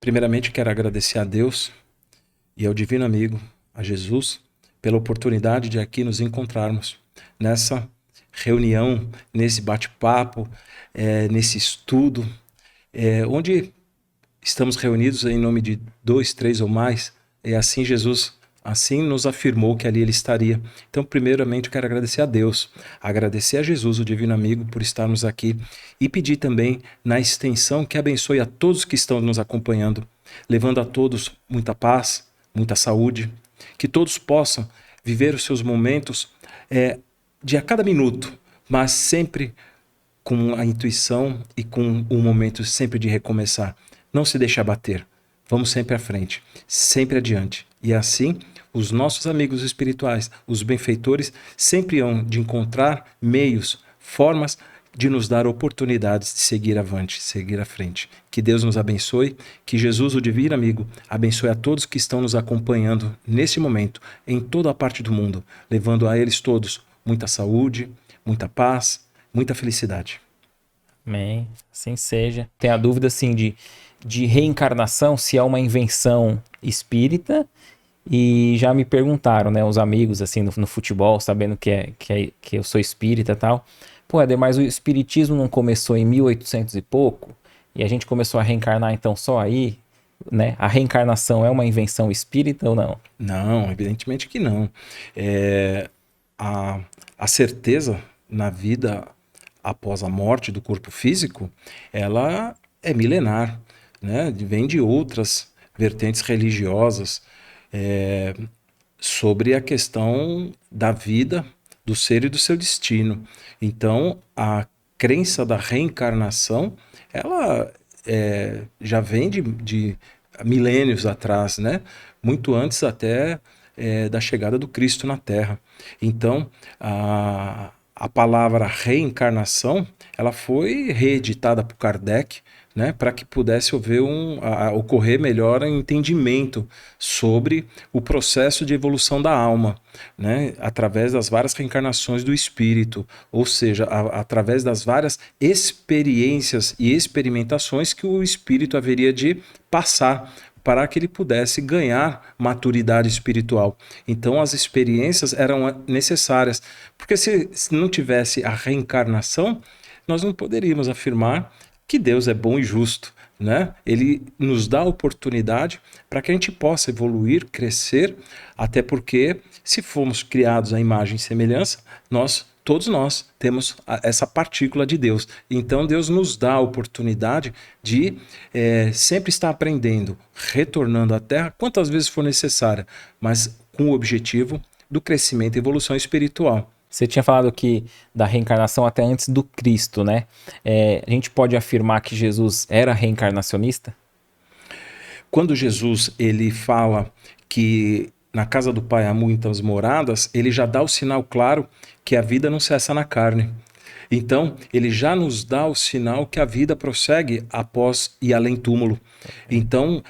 Primeiramente, quero agradecer a Deus e ao Divino Amigo, a Jesus, pela oportunidade de aqui nos encontrarmos nessa reunião, nesse bate-papo, nesse estudo, onde estamos reunidos em nome de dois, três ou mais, e assim Jesus assim nos afirmou que ali ele estaria. Então, primeiramente, eu quero agradecer a Deus, agradecer a Jesus, o Divino Amigo, por estarmos aqui e pedir também, na extensão, que abençoe a todos que estão nos acompanhando, levando a todos muita paz, muita saúde, que todos possam viver os seus momentos de a cada minuto, mas sempre com a intuição e com um momento sempre de recomeçar. Não se deixe abater. Vamos sempre à frente, sempre adiante. E assim, os nossos amigos espirituais, os benfeitores, sempre hão de encontrar meios, formas de nos dar oportunidades de seguir avante, seguir à frente. Que Deus nos abençoe, que Jesus, o Divino Amigo, abençoe a todos que estão nos acompanhando nesse momento, em toda a parte do mundo, levando a eles todos muita saúde, muita paz, muita felicidade. Amém. Assim seja. Tem a dúvida, assim, de reencarnação, se é uma invenção espírita. E já me perguntaram, né, os amigos, assim, no futebol, sabendo que eu sou espírita e tal. Pô, Éder, mas o espiritismo não começou em 1800 e pouco? E a gente começou a reencarnar, então, só aí, né? A reencarnação é uma invenção espírita ou não? Não, evidentemente que não. A, a certeza na vida após a morte do corpo físico, ela é milenar, né? Vem de outras vertentes religiosas sobre a questão da vida, do ser e do seu destino. Então, a crença da reencarnação, ela já vem de milênios atrás, né? Muito antes até da chegada do Cristo na Terra. Então, a palavra reencarnação, ela foi reeditada por Kardec, né, para que pudesse ocorrer melhor um entendimento sobre o processo de evolução da alma, né, através das várias reencarnações do espírito, ou seja, através das várias experiências e experimentações que o espírito haveria de passar para que ele pudesse ganhar maturidade espiritual. Então as experiências eram necessárias, porque se não tivesse a reencarnação, nós não poderíamos afirmar que Deus é bom e justo, né? Ele nos dá a oportunidade para que a gente possa evoluir, crescer, até porque se formos criados à imagem e semelhança, todos nós temos essa partícula de Deus. Então Deus nos dá a oportunidade de sempre estar aprendendo, retornando à Terra quantas vezes for necessária, mas com o objetivo do crescimento e evolução espiritual. Você tinha falado que da reencarnação até antes do Cristo, né? A gente pode afirmar que Jesus era reencarnacionista? Quando Jesus ele fala que na casa do Pai há muitas moradas, ele já dá o sinal claro que a vida não cessa na carne. Então, ele já nos dá o sinal que a vida prossegue após e além túmulo. Então,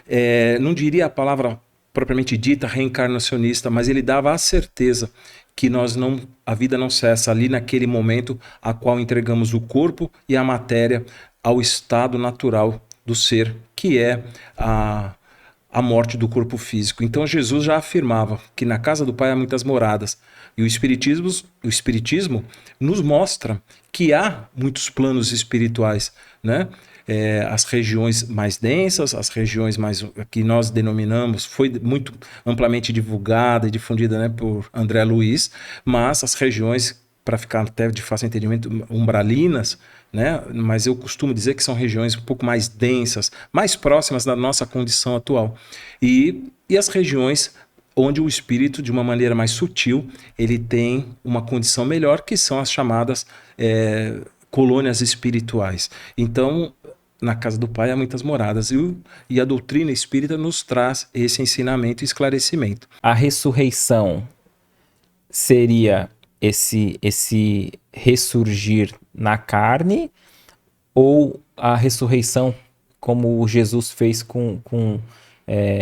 não diria a palavra propriamente dita reencarnacionista, mas ele dava a certeza que a vida não cessa ali naquele momento a qual entregamos o corpo e a matéria ao estado natural do ser, que é a morte do corpo físico. Então Jesus já afirmava que na casa do Pai há muitas moradas. E o espiritismo nos mostra que há muitos planos espirituais, né? As regiões mais densas, as regiões mais que nós denominamos, foi muito amplamente divulgada e difundida, né, por André Luiz, mas as regiões, para ficar até de fácil entendimento, umbralinas, né? Mas eu costumo dizer que são regiões um pouco mais densas, mais próximas da nossa condição atual. E as regiões onde o espírito, de uma maneira mais sutil, ele tem uma condição melhor, que são as chamadas colônias espirituais. Então, na casa do Pai há muitas moradas, e a doutrina espírita nos traz esse ensinamento e esclarecimento. A ressurreição seria esse ressurgir na carne, ou a ressurreição como Jesus fez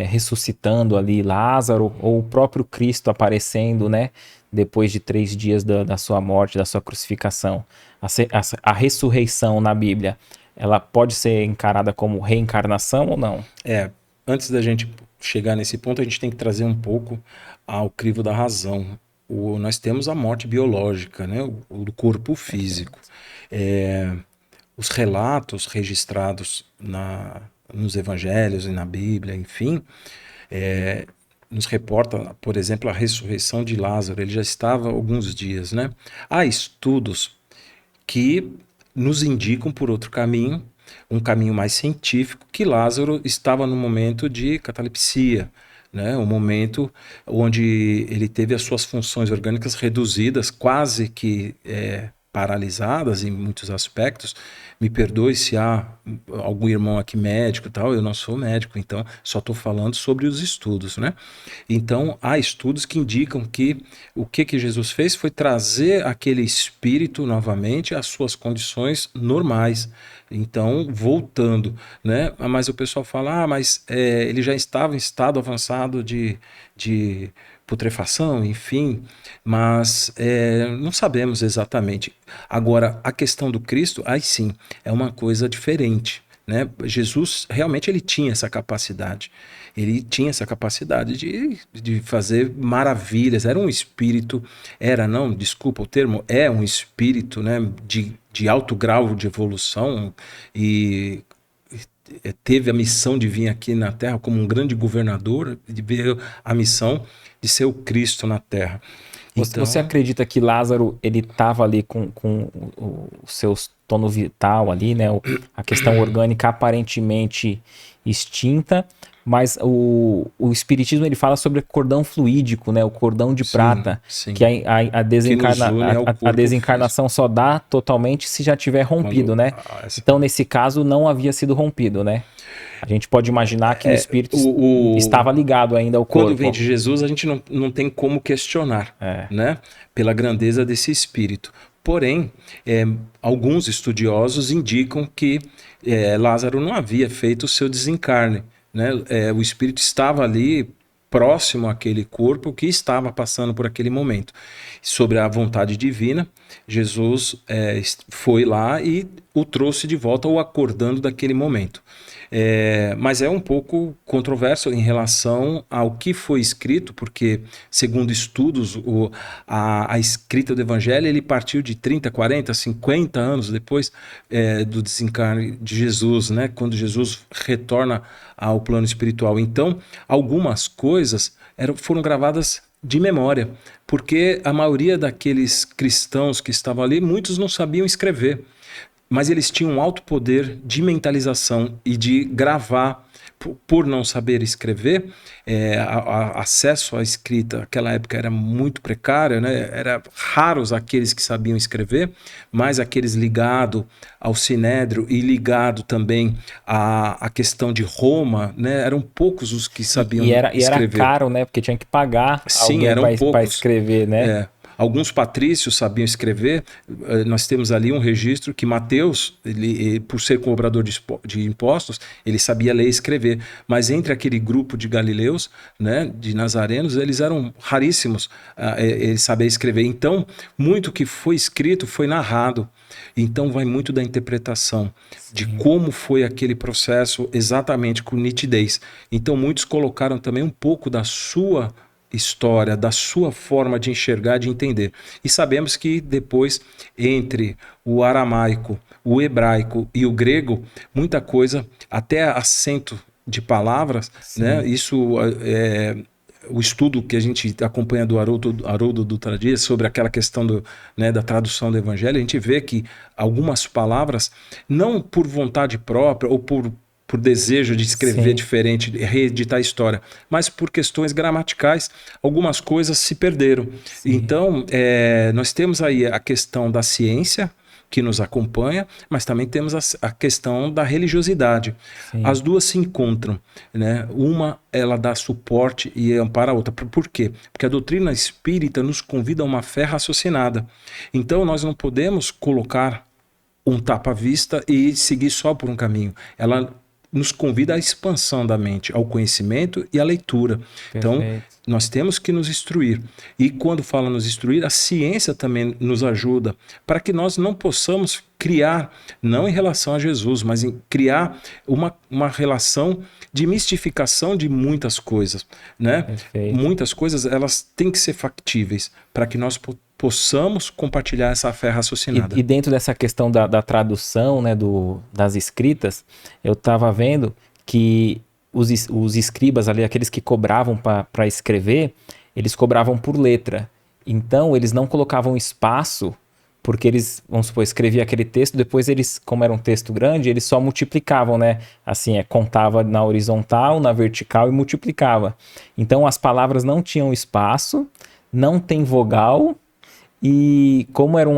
ressuscitando ali Lázaro, ou o próprio Cristo aparecendo, né, depois de 3 dias da sua morte, da sua crucificação? A ressurreição na Bíblia ela pode ser encarada como reencarnação ou não? Antes da gente chegar nesse ponto, a gente tem que trazer um pouco ao crivo da razão. Nós temos a morte biológica, né? O do corpo físico. Os relatos registrados nos evangelhos e na Bíblia, enfim, nos reporta, por exemplo, a ressurreição de Lázaro. Ele já estava há alguns dias, né? Há estudos que nos indicam por outro caminho, um caminho mais científico, que Lázaro estava no momento de catalepsia, né? Um momento onde ele teve as suas funções orgânicas reduzidas, quase que paralisadas em muitos aspectos. Me perdoe se há algum irmão aqui médico e tal, eu não sou médico, então só estou falando sobre os estudos, né? Então há estudos que indicam que o que Jesus fez foi trazer aquele espírito novamente às suas condições normais. Então, voltando, né? Mas o pessoal fala, mas ele já estava em estado avançado de putrefação, enfim, mas não sabemos exatamente. Agora, a questão do Cristo, aí sim, é uma coisa diferente, né? Jesus realmente ele tinha essa capacidade. Ele tinha essa capacidade de fazer maravilhas. Era um espírito, desculpa o termo, é um espírito, né, de alto grau de evolução e teve a missão de vir aqui na Terra como um grande governador, de ver a missão de ser o Cristo na Terra. Então, você acredita que Lázaro ele estava ali com o seu tono vital ali, né? A questão orgânica aparentemente extinta, mas o Espiritismo ele fala sobre cordão fluídico, né? O cordão de prata, sim. que a desencarnação só dá totalmente se já tiver rompido, né? Então, nesse caso, não havia sido rompido, né? A gente pode imaginar que o espírito estava ligado ainda ao corpo. Quando vem de Jesus, a gente não tem como questionar, né? Pela grandeza desse espírito. Porém, alguns estudiosos indicam que Lázaro não havia feito o seu desencarne, né? O espírito estava ali próximo àquele corpo que estava passando por aquele momento. Sobre a vontade divina, Jesus foi lá e o trouxe de volta, o acordando daquele momento. Mas é um pouco controverso em relação ao que foi escrito, porque, segundo estudos, a escrita do Evangelho ele partiu de 30, 40, 50 anos depois do desencarne de Jesus, né? Quando Jesus retorna ao plano espiritual. Então, algumas coisas foram gravadas de memória, porque a maioria daqueles cristãos que estavam ali, muitos não sabiam escrever, mas eles tinham um alto poder de mentalização e de gravar. Por não saber escrever, acesso à escrita naquela época era muito precário, né? Era raros aqueles que sabiam escrever, mas aqueles ligados ao Sinédrio e ligado também à questão de Roma, né? Eram poucos os que sabiam escrever. E era caro, né? Porque tinha que pagar alguém para escrever, né? Alguns patrícios sabiam escrever. Nós temos ali um registro que Mateus, ele, por ser cobrador de impostos, ele sabia ler e escrever. Mas entre aquele grupo de galileus, né, de nazarenos, eles eram raríssimos, ele sabia escrever. Então, muito que foi escrito foi narrado. Então, vai muito da interpretação, de como foi aquele processo exatamente com nitidez. Então, muitos colocaram também um pouco da sua história, da sua forma de enxergar, de entender. E sabemos que depois, entre o aramaico, o hebraico e o grego, muita coisa, até acento de palavras, né? Isso o estudo que a gente acompanha do Haroldo Dutra Dias sobre aquela questão da tradução do Evangelho, a gente vê que algumas palavras, não por vontade própria ou por desejo de escrever diferente, de reeditar a história, mas por questões gramaticais, algumas coisas se perderam. Então, nós temos aí a questão da ciência, que nos acompanha, mas também temos a questão da religiosidade. As duas se encontram, né? Uma, ela dá suporte e ampara a outra. Por quê? Porque a doutrina espírita nos convida a uma fé raciocinada. Então, nós não podemos colocar um tapa-vista e seguir só por um caminho. Ela nos convida à expansão da mente, ao conhecimento e à leitura. Então, nós temos que nos instruir. E quando fala nos instruir, a ciência também nos ajuda para que nós não possamos criar, não em relação a Jesus, mas em criar uma relação de mistificação de muitas coisas, né? Muitas coisas, elas têm que ser factíveis para que nós possamos compartilhar essa fé raciocinada. E dentro dessa questão da tradução, né, das escritas, eu estava vendo que os escribas ali, aqueles que cobravam para escrever, eles cobravam por letra. Então, eles não colocavam espaço, porque eles, vamos supor, escreviam aquele texto, depois eles, como era um texto grande, eles só multiplicavam, né? Assim, contava na horizontal, na vertical e multiplicava. Então, as palavras não tinham espaço, não tem vogal, e como era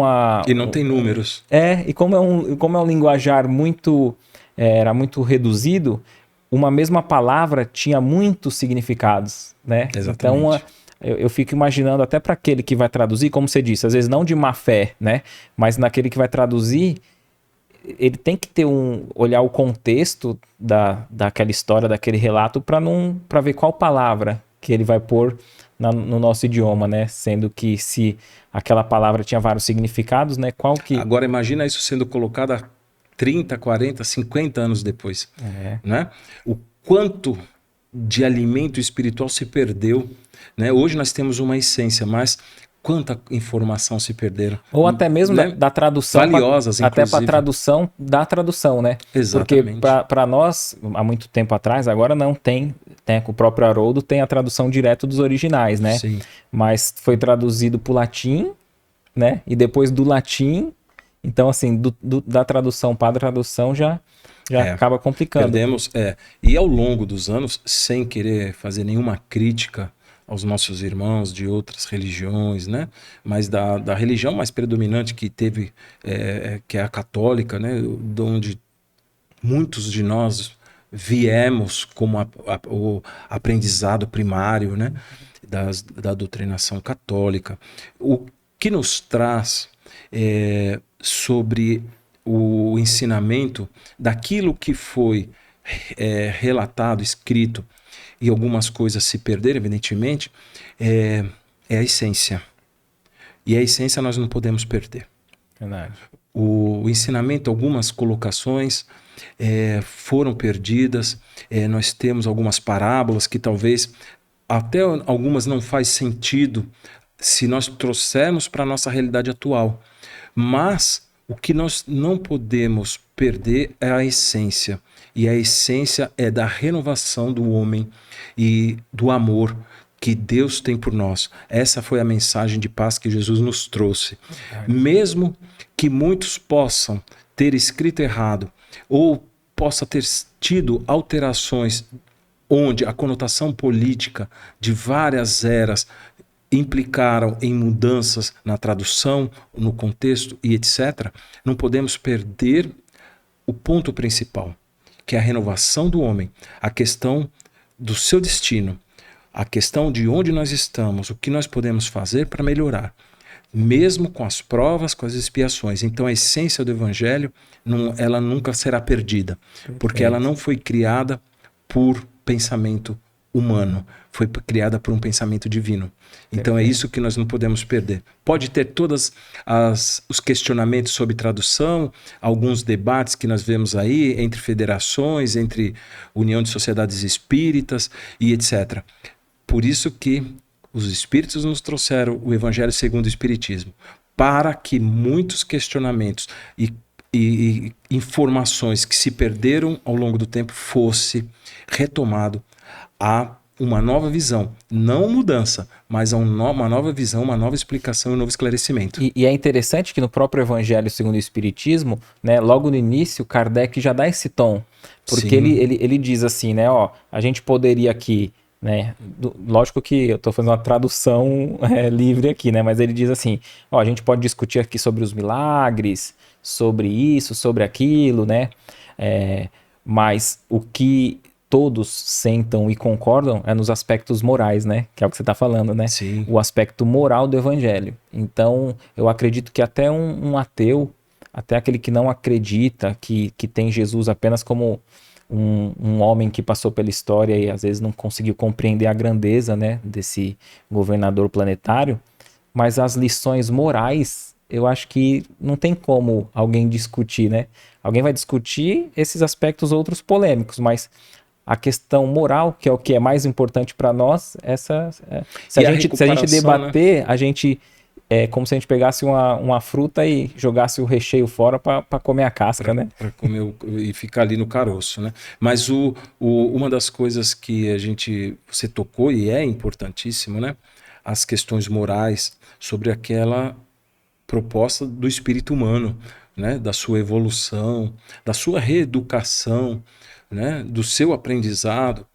E não tem números. E como é um linguajar muito... era muito reduzido, uma mesma palavra tinha muitos significados, né? Exatamente. Então, eu fico imaginando até para aquele que vai traduzir, como você disse, às vezes não de má fé, né? Mas naquele que vai traduzir, ele tem que olhar o contexto daquela história, daquele relato, para ver qual palavra que ele vai pôr no nosso idioma, né? Sendo que se aquela palavra tinha vários significados, né? Qual que... Agora imagina isso sendo colocado a 30, 40, 50 anos depois, né? O quanto de alimento espiritual se perdeu, né? Hoje nós temos uma essência, mas quanta informação se perderam. Ou até mesmo, né, da tradução. Valiosas, até para a tradução da tradução, né? Exatamente. Porque para nós, há muito tempo atrás, agora não tem, com o próprio Haroldo, tem a tradução direto dos originais, né? Sim. Mas foi traduzido para o latim, né? E depois do latim, então assim, da tradução para a tradução já acaba complicando. Perdemos, e ao longo dos anos, sem querer fazer nenhuma crítica aos nossos irmãos de outras religiões, né? Mas da religião mais predominante que teve, que é a católica, né? De onde muitos de nós viemos como o aprendizado primário, né? Da doutrinação católica. O que nos traz sobre o ensinamento daquilo que foi relatado, escrito, e algumas coisas se perderam, evidentemente, é a essência. E a essência nós não podemos perder. Verdade. O ensinamento, algumas colocações foram perdidas. Nós temos algumas parábolas que talvez até algumas não faz sentido se nós trouxermos para a nossa realidade atual. Mas o que nós não podemos perder é a essência. E a essência é da renovação do homem e do amor que Deus tem por nós. Essa foi a mensagem de paz que Jesus nos trouxe. Mesmo que muitos possam ter escrito errado ou possa ter tido alterações onde a conotação política de várias eras implicaram em mudanças na tradução, no contexto e etc., não podemos perder o ponto principal, que é a renovação do homem, a questão do seu destino, a questão de onde nós estamos, o que nós podemos fazer para melhorar, mesmo com as provas, com as expiações. Então a essência do Evangelho, ela nunca será perdida, porque ela não foi criada por pensamento humano, foi criada por um pensamento divino. Então é isso que nós não podemos perder. Pode ter todos os questionamentos sobre tradução, alguns debates que nós vemos aí entre federações, entre União de Sociedades Espíritas e etc. Por isso que os Espíritos nos trouxeram o Evangelho segundo o Espiritismo, para que muitos questionamentos e informações que se perderam ao longo do tempo fosse retomado a uma nova visão, não mudança, mas uma nova visão, uma nova explicação e um novo esclarecimento. E é interessante que no próprio Evangelho segundo o Espiritismo, né, logo no início, Kardec já dá esse tom, porque ele diz assim, né, a gente poderia aqui, né, lógico que eu estou fazendo uma tradução livre aqui, né, mas ele diz assim, a gente pode discutir aqui sobre os milagres, sobre isso, sobre aquilo, né, mas o que todos sentam e concordam nos aspectos morais, né? Que é o que você está falando, né? Sim. O aspecto moral do Evangelho. Então, eu acredito que até um ateu, até aquele que não acredita que tem Jesus apenas como um homem que passou pela história e às vezes não conseguiu compreender a grandeza, né, desse governador planetário, mas as lições morais, eu acho que não tem como alguém discutir, né? Alguém vai discutir esses aspectos outros polêmicos, mas a questão moral, que é o que é mais importante para nós, se a gente recuperação, né? debater, a gente é como se a gente pegasse uma fruta e jogasse o recheio fora para comer a casca, né? Para comer e ficar ali no caroço, né? Mas uma das coisas que você tocou e é importantíssimo, né? As questões morais sobre aquela proposta do espírito humano, né? Da sua evolução, da sua reeducação, né? Do seu aprendizado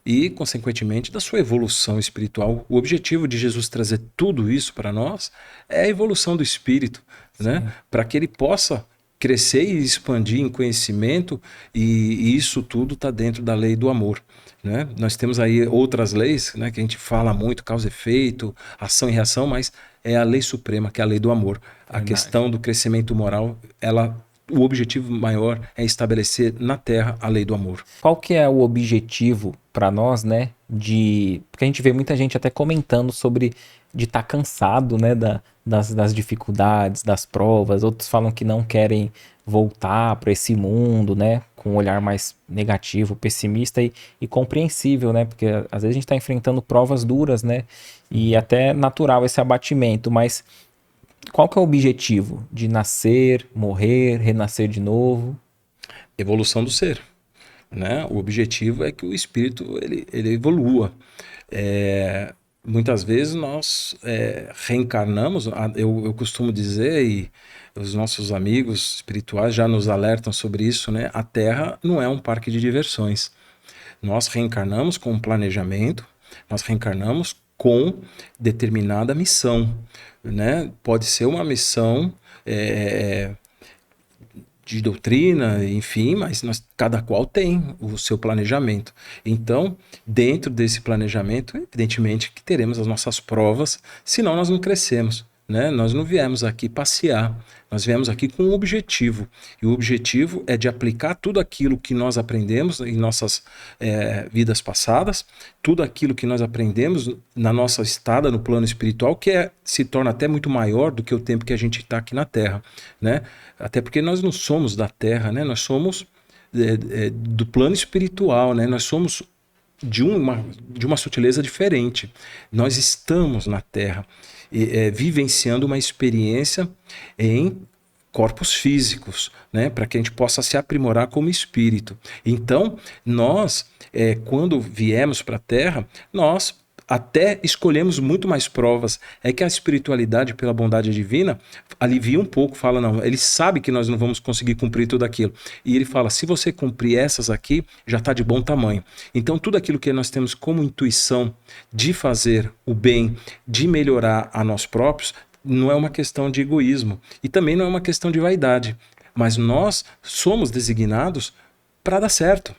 e, consequentemente, da sua evolução espiritual. O objetivo de Jesus trazer tudo isso para nós é a evolução do espírito, né? Para que ele possa crescer e expandir em conhecimento, e isso tudo está dentro da lei do amor. Né? Nós temos aí outras leis, né, que a gente fala muito, causa e efeito, ação e reação, mas é a lei suprema, que é a lei do amor. A questão do crescimento moral, o objetivo maior é estabelecer na Terra a lei do amor. Qual que é o objetivo para nós, né? Porque a gente vê muita gente até comentando sobre de estar cansado, né? Das dificuldades, das provas. Outros falam que não querem voltar para esse mundo, né? Com um olhar mais negativo, pessimista e compreensível, né? Porque às vezes a gente está enfrentando provas duras, né? E até natural esse abatimento, mas qual que é o objetivo de nascer, morrer, renascer de novo? Evolução do ser. Né? O objetivo é que o espírito ele evolua. Muitas vezes nós reencarnamos, eu costumo dizer, e os nossos amigos espirituais já nos alertam sobre isso, né? A Terra não é um parque de diversões. Nós reencarnamos com um planejamento, nós reencarnamos com determinada missão. Né? Pode ser uma missão de doutrina, enfim, mas cada qual tem o seu planejamento. Então, dentro desse planejamento, evidentemente que teremos as nossas provas, senão nós não crescemos. Né? Nós não viemos aqui passear, nós viemos aqui com um objetivo. E o objetivo é de aplicar tudo aquilo que nós aprendemos em nossas vidas passadas, tudo aquilo que nós aprendemos na nossa estada no plano espiritual, que se torna até muito maior do que o tempo que a gente está aqui na Terra. Né? Até porque nós não somos da Terra, né? Nós somos do plano espiritual, né? Nós somos de uma sutileza diferente. Nós estamos na Terra, vivenciando uma experiência em corpos físicos, né, para que a gente possa se aprimorar como espírito. Então, nós, quando viemos para a Terra, nós até escolhemos muito mais provas. É que a espiritualidade, pela bondade divina, alivia um pouco, fala, não, ele sabe que nós não vamos conseguir cumprir tudo aquilo. E ele fala, se você cumprir essas aqui, já está de bom tamanho. Então, tudo aquilo que nós temos como intuição de fazer o bem, de melhorar a nós próprios, não é uma questão de egoísmo. E também não é uma questão de vaidade. Mas nós somos designados para dar certo.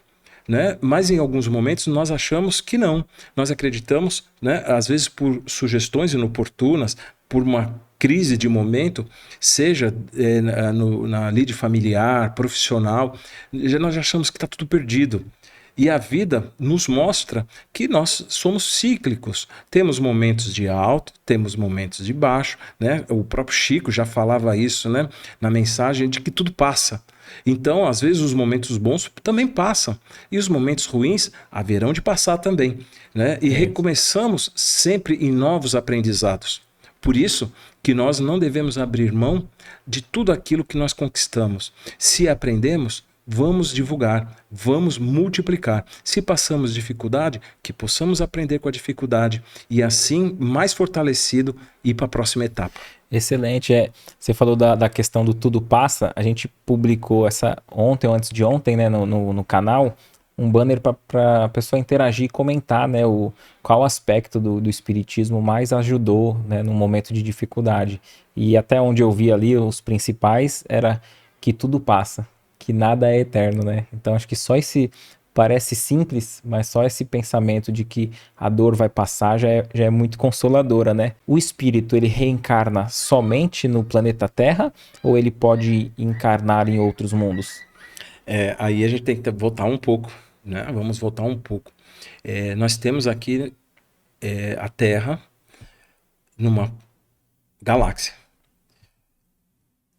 Né? Mas em alguns momentos nós achamos que não. Nós acreditamos, né, às vezes por sugestões inoportunas, por uma crise de momento, seja na lide familiar, profissional, nós achamos que está tudo perdido. E a vida nos mostra que nós somos cíclicos. Temos momentos de alto, temos momentos de baixo. Né? O próprio Chico já falava isso, né, na mensagem de que tudo passa. Então, às vezes, os momentos bons também passam. E os momentos ruins haverão de passar também. Né? E recomeçamos sempre em novos aprendizados. Por isso que nós não devemos abrir mão de tudo aquilo que nós conquistamos. Se aprendemos, vamos divulgar, vamos multiplicar. Se passamos dificuldade, que possamos aprender com a dificuldade e assim, mais fortalecido, ir para a próxima etapa. Excelente. Você falou da questão do tudo passa. A gente publicou ontem ou antes de ontem, né, no canal, um banner para a pessoa interagir e comentar, né, qual aspecto do espiritismo mais ajudou, né, num momento de dificuldade. E até onde eu vi ali, os principais era que tudo passa, que nada é eterno, né? Então acho que só parece simples, mas só esse pensamento de que a dor vai passar já é muito consoladora, né? O espírito, ele reencarna somente no planeta Terra ou ele pode encarnar em outros mundos? Aí a gente tem que voltar um pouco, né? Vamos voltar um pouco. Nós temos aqui a Terra numa galáxia.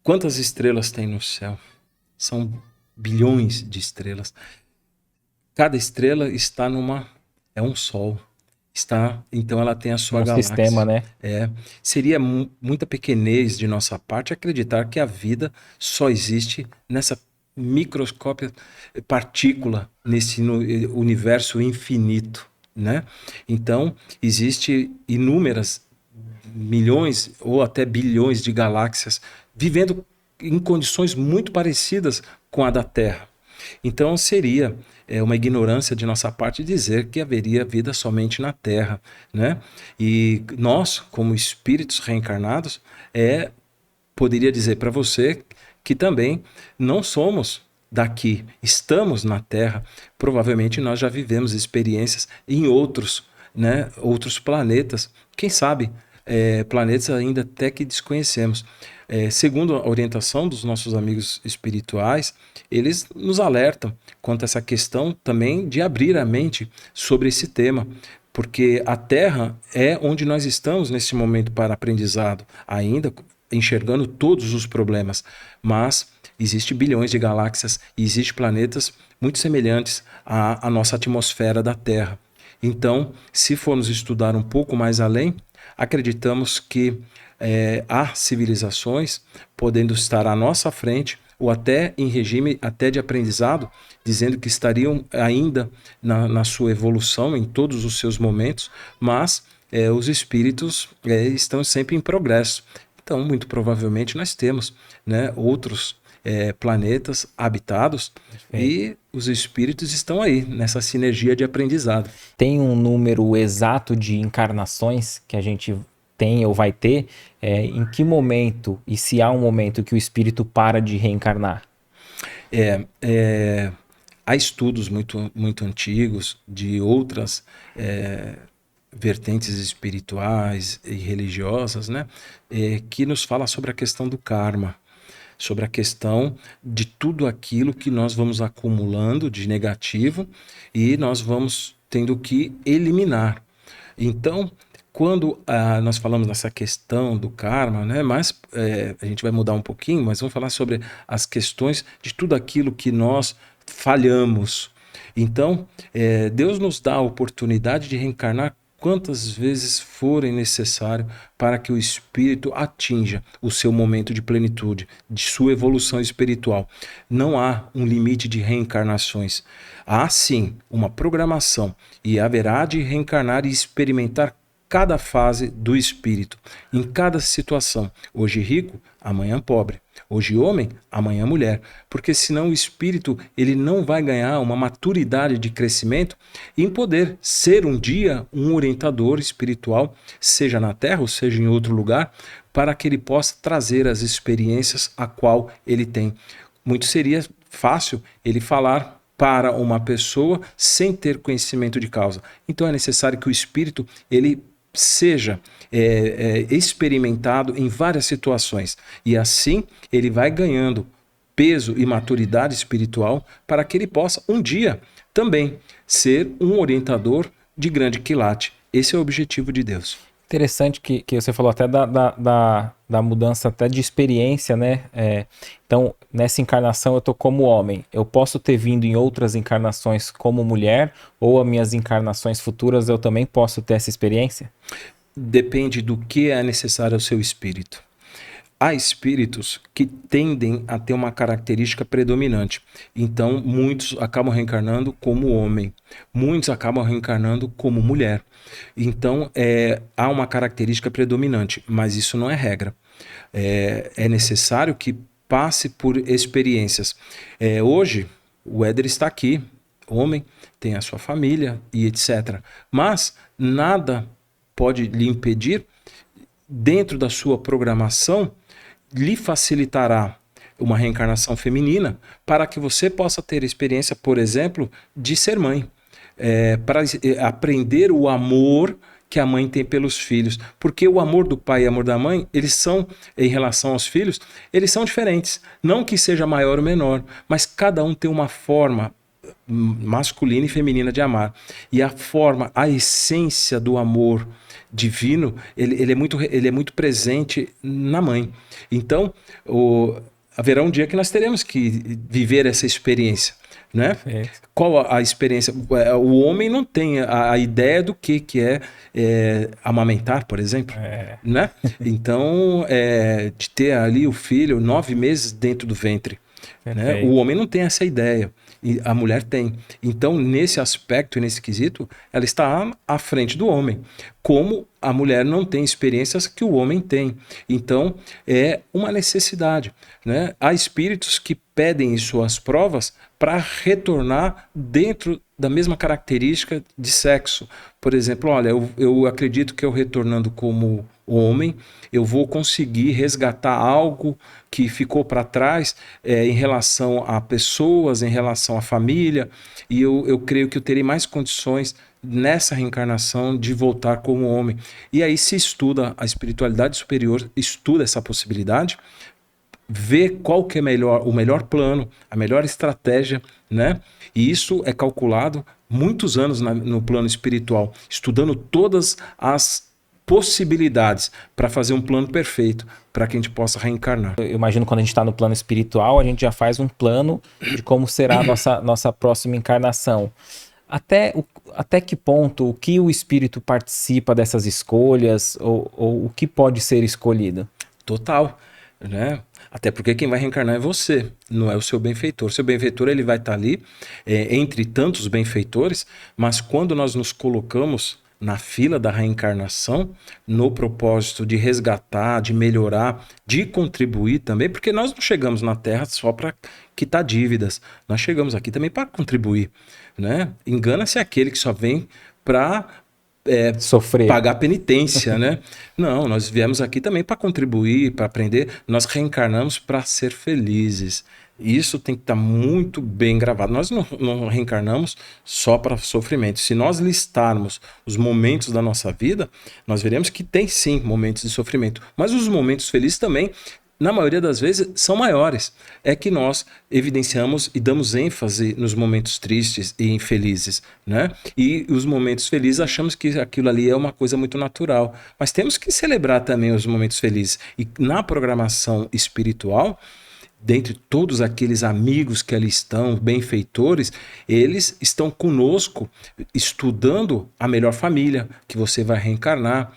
Quantas estrelas tem no céu? São bilhões de estrelas. Cada estrela está é um sol. Então ela tem a sua galáxia. Sistema, né? Seria muita pequenez de nossa parte acreditar que a vida só existe nessa microscópia partícula, nesse universo infinito, né? Então, existe inúmeras milhões ou até bilhões de galáxias vivendo em condições muito parecidas com a da Terra. Então seria uma ignorância de nossa parte dizer que haveria vida somente na Terra, né? E nós, como espíritos reencarnados, poderia dizer para você que também não somos daqui, estamos na Terra. Provavelmente nós já vivemos experiências em outros, né, outros planetas. Quem sabe planetas ainda até que desconhecemos. Segundo a orientação dos nossos amigos espirituais, eles nos alertam quanto a essa questão também de abrir a mente sobre esse tema, porque a Terra é onde nós estamos nesse momento para aprendizado, ainda enxergando todos os problemas, mas existe bilhões de galáxias e existem planetas muito semelhantes à nossa atmosfera da Terra. Então, se formos estudar um pouco mais além, acreditamos que há civilizações podendo estar à nossa frente ou até em regime até de aprendizado, dizendo que estariam ainda na sua evolução em todos os seus momentos, mas os espíritos estão sempre em progresso. Então, muito provavelmente nós temos, né, outros planetas habitados. Perfeito. E os espíritos estão aí nessa sinergia de aprendizado. Tem um número exato de encarnações que a gente tem ou vai ter? Em que momento, e se há um momento que o espírito para de reencarnar? Há estudos muito antigos de outras vertentes espirituais e religiosas, né, que nos fala sobre a questão do karma, sobre a questão de tudo aquilo que nós vamos acumulando de negativo e nós vamos tendo que eliminar. Então, quando nós falamos dessa questão do karma, né, a gente vai mudar um pouquinho, mas vamos falar sobre as questões de tudo aquilo que nós falhamos. Então, Deus nos dá a oportunidade de reencarnar quantas vezes forem necessário para que o espírito atinja o seu momento de plenitude, de sua evolução espiritual. Não há um limite de reencarnações. Há sim uma programação e haverá de reencarnar e experimentar cada fase do espírito, em cada situação. Hoje rico, amanhã pobre. Hoje homem, amanhã mulher. Porque senão o espírito ele não vai ganhar uma maturidade de crescimento em poder ser um dia um orientador espiritual, seja na Terra ou seja em outro lugar, para que ele possa trazer as experiências a qual ele tem. Muito seria fácil ele falar para uma pessoa sem ter conhecimento de causa. Então é necessário que o espírito ele seja experimentado em várias situações e assim ele vai ganhando peso e maturidade espiritual para que ele possa um dia também ser um orientador de grande quilate. Esse é o objetivo de Deus. Interessante que você falou até da mudança até de experiência, né? Então, nessa encarnação eu tô como homem. Eu posso ter vindo em outras encarnações como mulher, ou as minhas encarnações futuras eu também posso ter essa experiência? Depende do que é necessário ao seu espírito. Há espíritos que tendem a ter uma característica predominante. Então, muitos acabam reencarnando como homem. Muitos acabam reencarnando como mulher. Então, há uma característica predominante, mas isso não é regra. É necessário que passe por experiências. Hoje, o Éder está aqui, homem, tem a sua família e etc. Mas nada pode lhe impedir, dentro da sua programação, lhe facilitará uma reencarnação feminina para que você possa ter experiência, por exemplo, de ser mãe. Para aprender o amor que a mãe tem pelos filhos. Porque o amor do pai e o amor da mãe, eles são, em relação aos filhos, eles são diferentes. Não que seja maior ou menor, mas cada um tem uma forma masculina e feminina de amar. E a forma, a essência do amor divino, ele é muito presente na mãe. Então, haverá um dia que nós teremos que viver essa experiência, né? Perfeito. Qual a experiência? O homem não tem a ideia do que é amamentar, por exemplo, né? Então, de ter ali o filho 9 meses dentro do ventre, né? O homem não tem essa ideia. E a mulher tem. Então, nesse aspecto e nesse quesito, ela está à frente do homem. Como a mulher não tem experiências que o homem tem. Então, é uma necessidade, né? Há espíritos que pedem em suas provas para retornar dentro da mesma característica de sexo. Por exemplo, olha, eu acredito que eu retornando como homem, eu vou conseguir resgatar algo que ficou para trás em relação a pessoas, em relação à família, e eu creio que eu terei mais condições nessa reencarnação de voltar como homem. E aí se estuda a espiritualidade superior, estuda essa possibilidade, vê qual que é o melhor plano, a melhor estratégia, né? E isso é calculado muitos anos no plano espiritual, estudando todas as possibilidades para fazer um plano perfeito para que a gente possa reencarnar. Eu imagino quando a gente está no plano espiritual, a gente já faz um plano de como será a nossa próxima encarnação. Até que ponto, o que o espírito participa dessas escolhas ou o que pode ser escolhido? Total, né? Até porque quem vai reencarnar é você, não é o seu benfeitor. O seu benfeitor ele vai estar ali entre tantos benfeitores, mas quando nós nos colocamos na fila da reencarnação, no propósito de resgatar, de melhorar, de contribuir também, porque nós não chegamos na Terra só para quitar dívidas, nós chegamos aqui também para contribuir, né? Engana-se aquele que só vem para sofrer, pagar penitência, né? Não, nós viemos aqui também para contribuir, para aprender. Nós reencarnamos para ser felizes. Isso tem que estar muito bem gravado. Nós não reencarnamos só para sofrimento. Se nós listarmos os momentos da nossa vida, nós veremos que tem sim momentos de sofrimento. Mas os momentos felizes também, na maioria das vezes, são maiores. É que nós evidenciamos e damos ênfase nos momentos tristes e infelizes, né? E os momentos felizes achamos que aquilo ali é uma coisa muito natural. Mas temos que celebrar também os momentos felizes. E na programação espiritual, dentre todos aqueles amigos que ali estão, benfeitores, eles estão conosco estudando a melhor família que você vai reencarnar.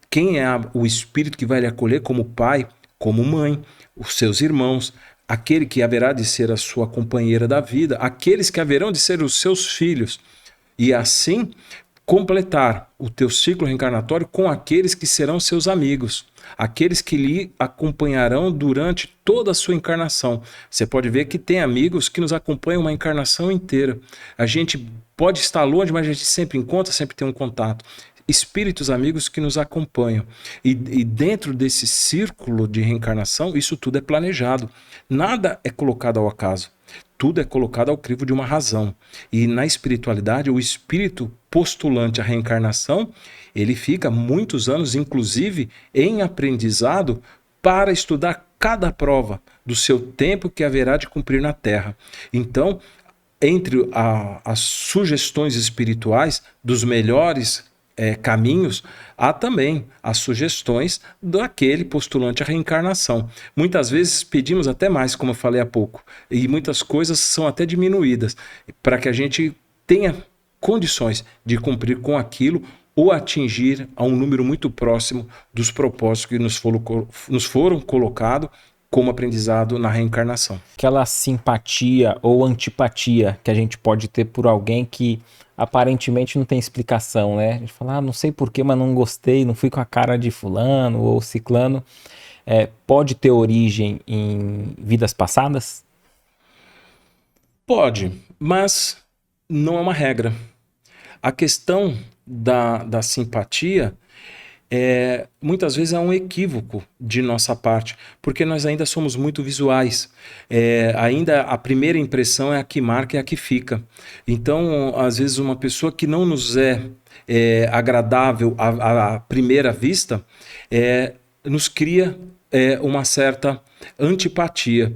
Quem é o espírito que vai lhe acolher como pai, como mãe, os seus irmãos, aquele que haverá de ser a sua companheira da vida, aqueles que haverão de ser os seus filhos. E assim completar o teu ciclo reencarnatório com aqueles que serão seus amigos, aqueles que lhe acompanharão durante toda a sua encarnação. Você pode ver que tem amigos que nos acompanham uma encarnação inteira. A gente pode estar longe, mas a gente sempre encontra, sempre tem um contato. Espíritos amigos que nos acompanham. E dentro desse círculo de reencarnação, isso tudo é planejado. Nada é colocado ao acaso. Tudo é colocado ao crivo de uma razão. E na espiritualidade, o espírito postulante à reencarnação, ele fica muitos anos, inclusive, em aprendizado para estudar cada prova do seu tempo que haverá de cumprir na Terra. Então, entre as sugestões espirituais dos melhores caminhos, há também as sugestões daquele postulante à reencarnação. Muitas vezes pedimos até mais, como eu falei há pouco, e muitas coisas são até diminuídas, para que a gente tenha condições de cumprir com aquilo ou atingir a um número muito próximo dos propósitos que nos foram colocados como aprendizado na reencarnação. Aquela simpatia ou antipatia que a gente pode ter por alguém que aparentemente não tem explicação, né? A gente fala, não sei porquê, mas não gostei, não fui com a cara de fulano ou ciclano. Pode ter origem em vidas passadas? Pode, mas não é uma regra. A questão da simpatia muitas vezes é um equívoco de nossa parte, porque nós ainda somos muito visuais. Ainda a primeira impressão é a que marca e a que fica. Então, às vezes, uma pessoa que não nos é agradável à primeira vista, nos cria uma certa antipatia.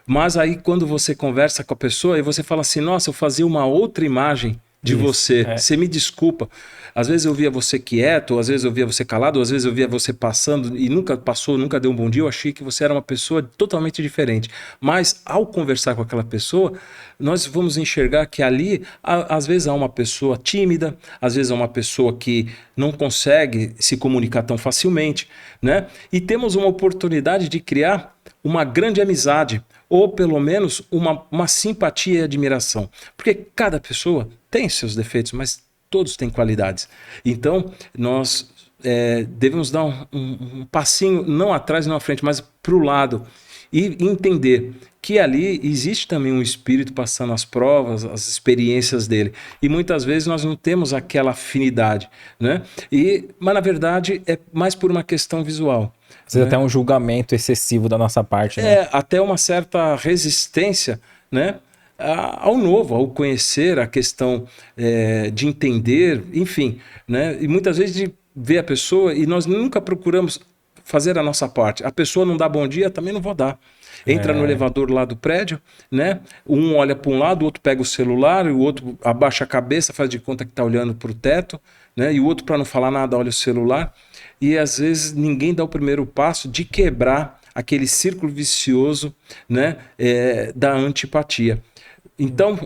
Mas aí, quando você conversa com a pessoa, e você fala assim, nossa, eu fazia uma outra imagem de Isso, você, você me desculpa. Às vezes eu via você quieto, às vezes eu via você calado, às vezes eu via você passando e nunca passou, nunca deu um bom dia, eu achei que você era uma pessoa totalmente diferente. Mas ao conversar com aquela pessoa, nós vamos enxergar que ali, às vezes há uma pessoa tímida, às vezes há uma pessoa que não consegue se comunicar tão facilmente, né? E temos uma oportunidade de criar uma grande amizade, ou pelo menos uma simpatia e admiração. Porque cada pessoa tem seus defeitos, mas todos têm qualidades. Então, nós devemos dar um passinho, não atrás, não à frente, mas para o lado. E entender que ali existe também um espírito passando as provas, as experiências dele. E muitas vezes nós não temos aquela afinidade, né? Mas na verdade é mais por uma questão visual. Às vezes até um julgamento excessivo da nossa parte, né? Até uma certa resistência, né, ao novo, ao conhecer, a questão de entender, enfim, né, e muitas vezes de ver a pessoa e nós nunca procuramos fazer a nossa parte. A pessoa não dá bom dia, também não vou dar. Entra no elevador lá do prédio, né? Um olha para um lado, o outro pega o celular, o outro abaixa a cabeça, faz de conta que está olhando para o teto, né? E o outro, para não falar nada, olha o celular. E às vezes ninguém dá o primeiro passo de quebrar aquele círculo vicioso, né? Da antipatia. Então,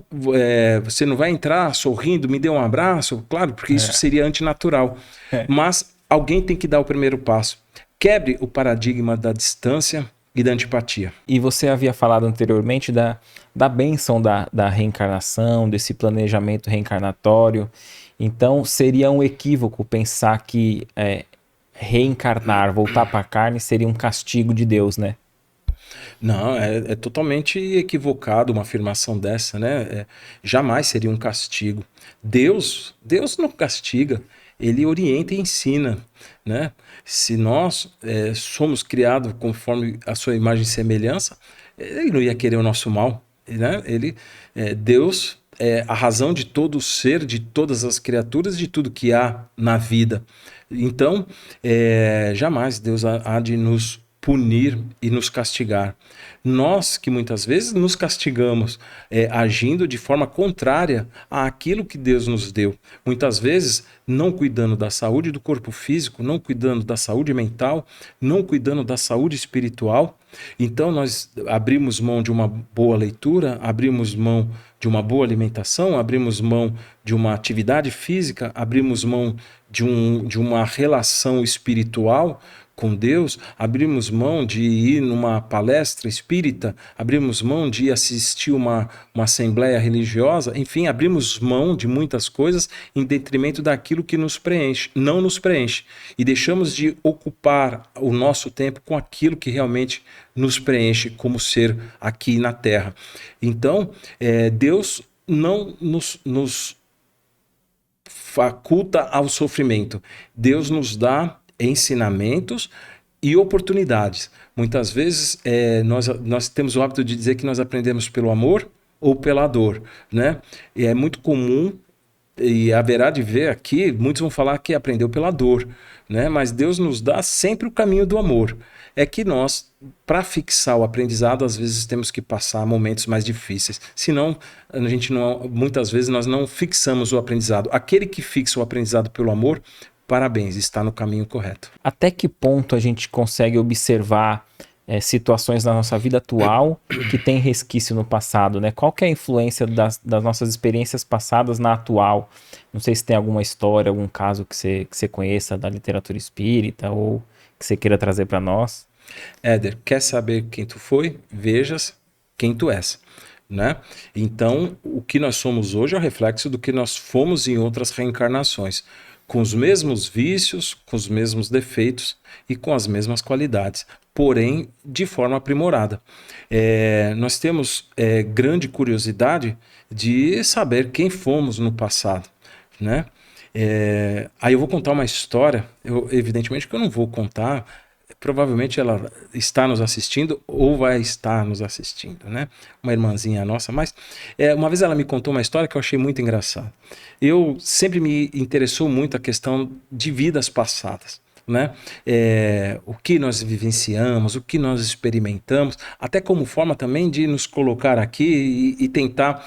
você não vai entrar sorrindo, me dê um abraço, claro, porque isso seria antinatural. Mas alguém tem que dar o primeiro passo. Quebre o paradigma da distância e da antipatia. E você havia falado anteriormente da bênção da reencarnação, desse planejamento reencarnatório. Então, seria um equívoco pensar que reencarnar, voltar para a carne, seria um castigo de Deus, né? Não, é totalmente equivocado uma afirmação dessa, né? Jamais seria um castigo. Deus não castiga, ele orienta e ensina, né? Se nós somos criados conforme a sua imagem e semelhança, ele não ia querer o nosso mal, né? Deus é a razão de todo o ser, de todas as criaturas, de tudo que há na vida. Então, jamais Deus há de nos punir e nos castigar. Nós que muitas vezes nos castigamos agindo de forma contrária àquilo que Deus nos deu. Muitas vezes não cuidando da saúde do corpo físico, não cuidando da saúde mental, não cuidando da saúde espiritual. Então nós abrimos mão de uma boa leitura, abrimos mão de uma boa alimentação, abrimos mão de uma atividade física, abrimos mão de uma relação espiritual com Deus, abrimos mão de ir numa palestra espírita, abrimos mão de assistir uma assembleia religiosa, enfim, abrimos mão de muitas coisas em detrimento daquilo que nos preenche, não nos preenche, e deixamos de ocupar o nosso tempo com aquilo que realmente nos preenche como ser aqui na Terra. Então, Deus não nos faculta ao sofrimento. Deus nos dá ensinamentos e oportunidades. Muitas vezes nós temos o hábito de dizer que nós aprendemos pelo amor ou pela dor, né? E é muito comum, e haverá de ver aqui, muitos vão falar que aprendeu pela dor, né? Mas Deus nos dá sempre o caminho do amor. É que nós, para fixar o aprendizado, às vezes temos que passar momentos mais difíceis. Senão, muitas vezes nós não fixamos o aprendizado. Aquele que fixa o aprendizado pelo amor, parabéns, está no caminho correto. Até que ponto a gente consegue observar situações na nossa vida atual que tem resquício no passado, né? Qual que é a influência das nossas experiências passadas na atual? Não sei se tem alguma história, algum caso que você conheça da literatura espírita ou que você queira trazer para nós. Éder, quer saber quem tu foi? Vejas quem tu és, né? Então, o que nós somos hoje é o reflexo do que nós fomos em outras reencarnações, com os mesmos vícios, com os mesmos defeitos e com as mesmas qualidades, porém de forma aprimorada. Nós temos grande curiosidade de saber quem fomos no passado, né? Aí eu vou contar uma história, evidentemente que eu não vou contar, provavelmente ela está nos assistindo ou vai estar nos assistindo, né? Uma irmãzinha nossa, mas uma vez ela me contou uma história que eu achei muito engraçada. Eu sempre me interessou muito a questão de vidas passadas, né? O que nós vivenciamos, o que nós experimentamos, até como forma também de nos colocar aqui e tentar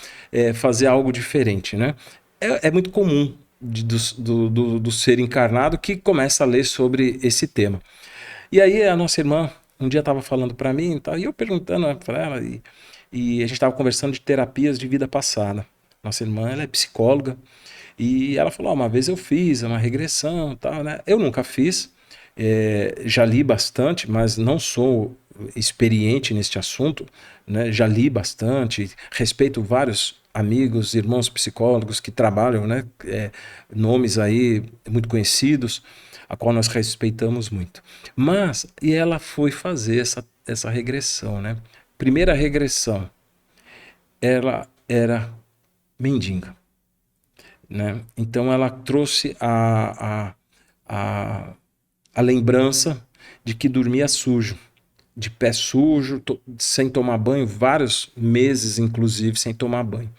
fazer algo diferente, né? É muito comum do ser encarnado que começa a ler sobre esse tema. E aí a nossa irmã um dia estava falando para mim e eu perguntando para ela, e a gente estava conversando de terapias de vida passada. Nossa irmã, ela é psicóloga, e ela falou, uma vez eu fiz uma regressão, tal, né? Eu nunca fiz, já li bastante, mas não sou experiente neste assunto, né? Já li bastante, respeito vários amigos, irmãos psicólogos que trabalham, né? Nomes aí muito conhecidos, a qual nós respeitamos muito. Mas, e ela foi fazer essa regressão, né? Primeira regressão, ela era mendiga, né? Então ela trouxe a lembrança de que dormia sujo, de pé sujo, sem tomar banho, vários meses inclusive sem tomar banho.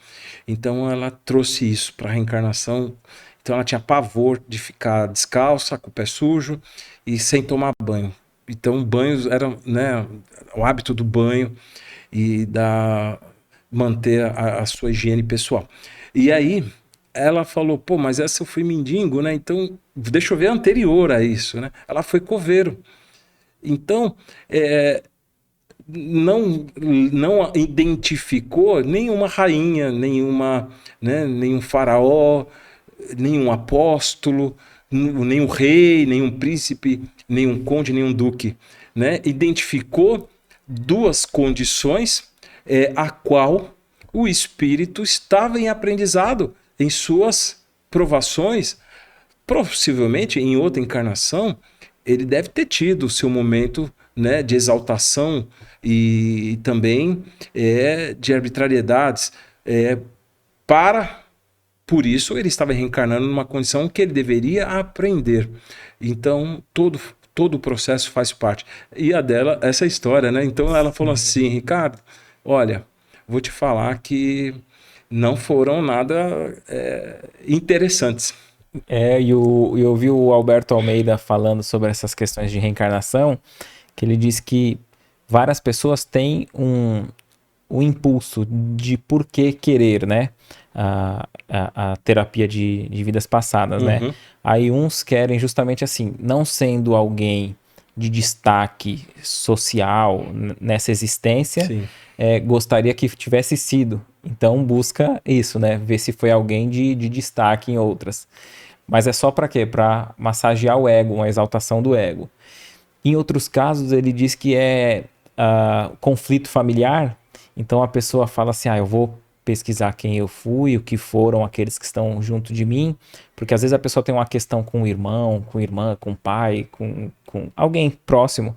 Então ela trouxe isso para a reencarnação. Então ela tinha pavor de ficar descalça, com o pé sujo e sem tomar banho. Então banhos eram, né, o hábito do banho e manter a sua higiene pessoal. E aí ela falou, pô, mas essa eu fui mendigo, né? Então deixa eu ver a anterior a isso, né? Ela foi coveiro. Então não identificou nenhuma rainha, nenhum faraó, nenhum apóstolo, nenhum rei, nenhum príncipe, nenhum conde, nenhum duque, né? Identificou duas condições a qual o espírito estava em aprendizado em suas provações. Possivelmente em outra encarnação ele deve ter tido o seu momento, né, de exaltação e também de arbitrariedades, por isso ele estava reencarnando numa condição que ele deveria aprender. Então todo o processo faz parte. E a dela, essa história, né? Então ela falou assim, Ricardo, olha, vou te falar que não foram nada interessantes. E eu vi o Alberto Almeida falando sobre essas questões de reencarnação, que ele diz que várias pessoas têm um impulso de por que querer, né? A terapia de vidas passadas, né? Uhum. Aí uns querem justamente assim, não sendo alguém de destaque social nessa existência, Sim. gostaria que tivesse sido. Então busca isso, né? Ver se foi alguém de destaque em outras. Mas é só para quê? Para massagear o ego, uma exaltação do ego. Em outros casos, ele diz que é conflito familiar. Então a pessoa fala assim: eu vou pesquisar quem eu fui, o que foram aqueles que estão junto de mim. Porque às vezes a pessoa tem uma questão com o irmão, com a irmã, com o pai, com alguém próximo.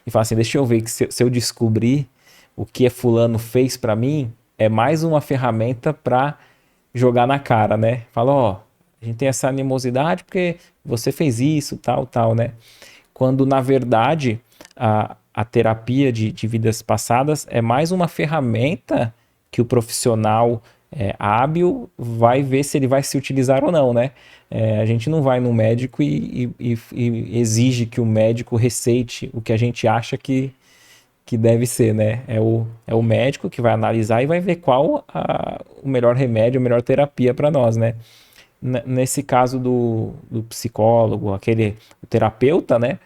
E fala assim: deixa eu ver que se eu descobrir o que fulano fez para mim, é mais uma ferramenta para jogar na cara, né? Fala, a gente tem essa animosidade porque você fez isso, tal, né? Quando, na verdade, a terapia de vidas passadas é mais uma ferramenta que o profissional hábil vai ver se ele vai se utilizar ou não, né? A gente não vai no médico e exige que o médico receite o que a gente acha que deve ser, né? É o médico que vai analisar e vai ver qual o melhor remédio, a melhor terapia para nós, né? Nesse caso do psicólogo, o terapeuta, né?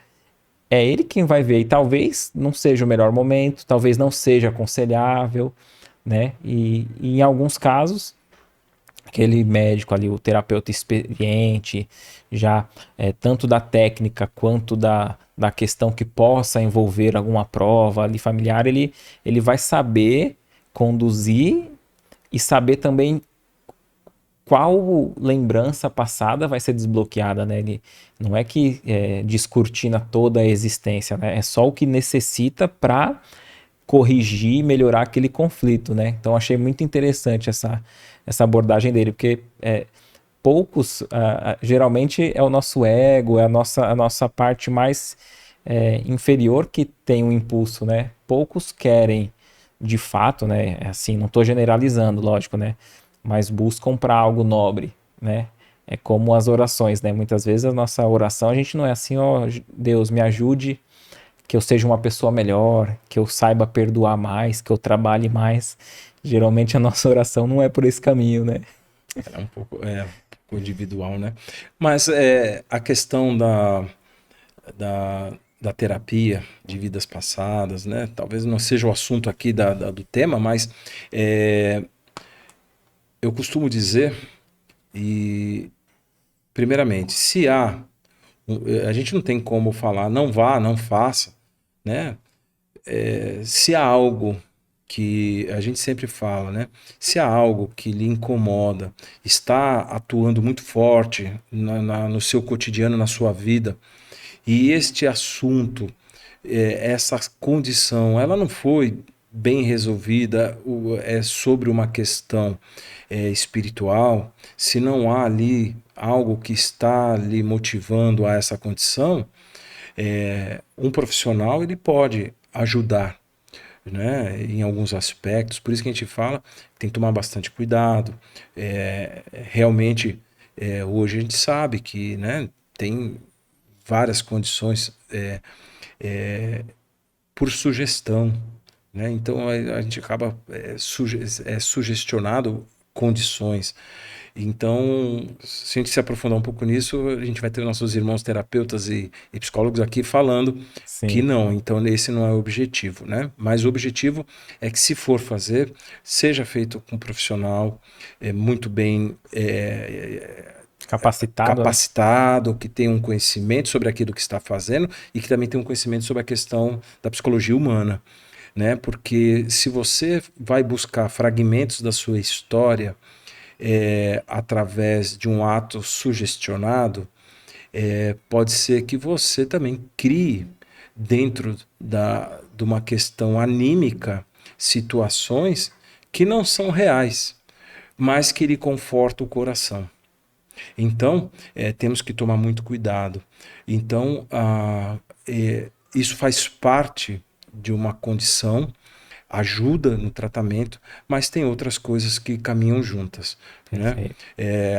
É ele quem vai ver, e talvez não seja o melhor momento, talvez não seja aconselhável, né? E em alguns casos, aquele médico ali, o terapeuta experiente, já tanto da técnica quanto da questão que possa envolver alguma prova ali familiar, ele vai saber conduzir e saber também qual lembrança passada vai ser desbloqueada, né? Ele não é que descortina toda a existência, né? É só o que necessita para corrigir e melhorar aquele conflito, né? Então achei muito interessante essa abordagem dele, porque poucos, geralmente é o nosso ego, é a nossa parte mais inferior que tem um impulso, né? Poucos querem, de fato, né? Assim, não estou generalizando, lógico, né? Mas buscam para algo nobre, né? É como as orações, né? Muitas vezes a nossa oração, a gente não é assim, ó, Deus, me ajude que eu seja uma pessoa melhor, que eu saiba perdoar mais, que eu trabalhe mais. Geralmente a nossa oração não é por esse caminho, né? Um pouco individual, né? Mas a questão da terapia de vidas passadas, né? Talvez não seja o assunto aqui do tema, mas eu costumo dizer, e primeiramente, se a gente não tem como falar, não vá, não faça, né? Se há algo que a gente sempre fala, né? Se há algo que lhe incomoda, está atuando muito forte no seu cotidiano, na sua vida, e este assunto, essa condição, ela não foi bem resolvida, é sobre uma questão espiritual, se não há ali algo que está lhe motivando a essa condição, um profissional ele pode ajudar, né, em alguns aspectos. Por isso que a gente fala que tem que tomar bastante cuidado. Realmente, hoje a gente sabe que, né, tem várias condições por sugestão, né? Então a gente acaba sugestionado condições. Então, se a gente se aprofundar um pouco nisso, a gente vai ter nossos irmãos terapeutas e psicólogos aqui falando que Sim, não, então esse não é o objetivo, né? Mas o objetivo é que, se for fazer, seja feito com um profissional muito bem capacitado, né? capacitado, que tenha um conhecimento sobre aquilo que está fazendo e que também tenha um conhecimento sobre a questão da psicologia humana, né? Porque se você vai buscar fragmentos da sua história através de um ato sugestionado, pode ser que você também crie dentro de uma questão anímica situações que não são reais, mas que lhe confortam o coração. Então, temos que tomar muito cuidado. Então, isso faz parte de uma condição, ajuda no tratamento, mas tem outras coisas que caminham juntas, né? Perfeito.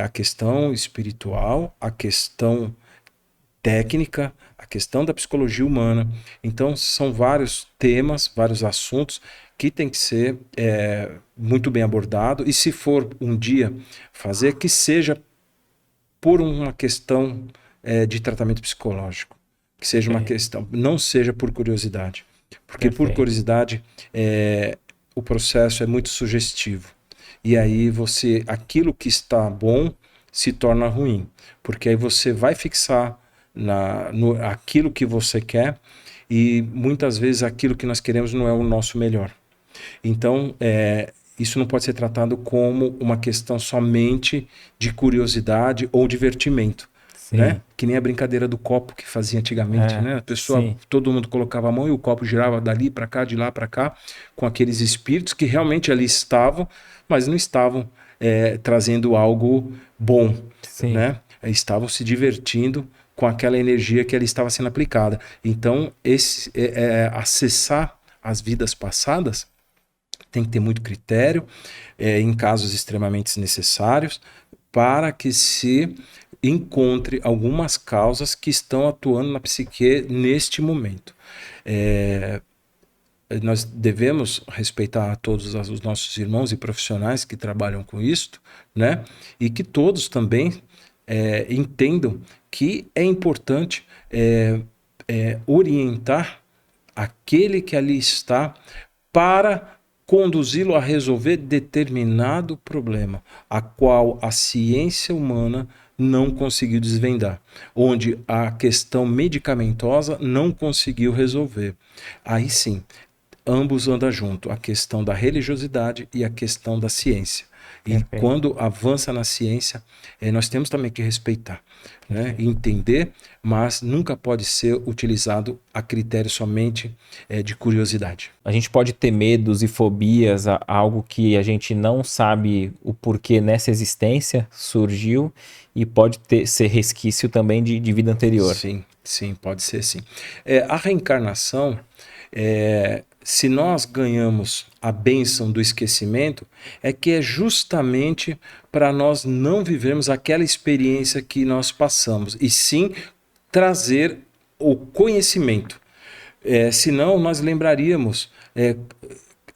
A questão espiritual, a questão técnica, a questão da psicologia humana. Então, são vários temas, vários assuntos que tem que ser muito bem abordado, e se for um dia fazer, que seja por uma questão de tratamento psicológico, que seja uma questão, não seja por curiosidade, porque por Perfeito. curiosidade o processo é muito sugestivo, e aí aquilo que está bom se torna ruim, porque aí você vai fixar aquilo que você quer, e muitas vezes aquilo que nós queremos não é o nosso melhor. Então, isso não pode ser tratado como uma questão somente de curiosidade ou divertimento, né? Sim. Que nem a brincadeira do copo que fazia antigamente, né? A pessoa, Sim. todo mundo colocava a mão e o copo girava dali para cá, de lá para cá, com aqueles espíritos que realmente ali estavam, mas não estavam trazendo algo bom, Sim. né? Estavam se divertindo com aquela energia que ali estava sendo aplicada. Então, acessar as vidas passadas tem que ter muito critério, em casos extremamente necessários, para que se encontre algumas causas que estão atuando na psique neste momento. Nós devemos respeitar todos os nossos irmãos e profissionais que trabalham com isto, né? E que todos também entendam que é importante orientar aquele que ali está para conduzi-lo a resolver determinado problema, a qual a ciência humana não conseguiu desvendar, onde a questão medicamentosa não conseguiu resolver. Aí sim, ambos andam junto, a questão da religiosidade e a questão da ciência. E Perfeito. quando avança na ciência, nós temos também que respeitar, né? E entender, mas nunca pode ser utilizado a critério somente de curiosidade. A gente pode ter medos e fobias a algo que a gente não sabe o porquê nessa existência surgiu e pode ser resquício também de vida anterior. Sim, sim, pode ser sim. A reencarnação, se nós ganhamos a bênção do esquecimento, é que é justamente para nós não vivermos aquela experiência que nós passamos, e sim trazer o conhecimento. Senão nós lembraríamos,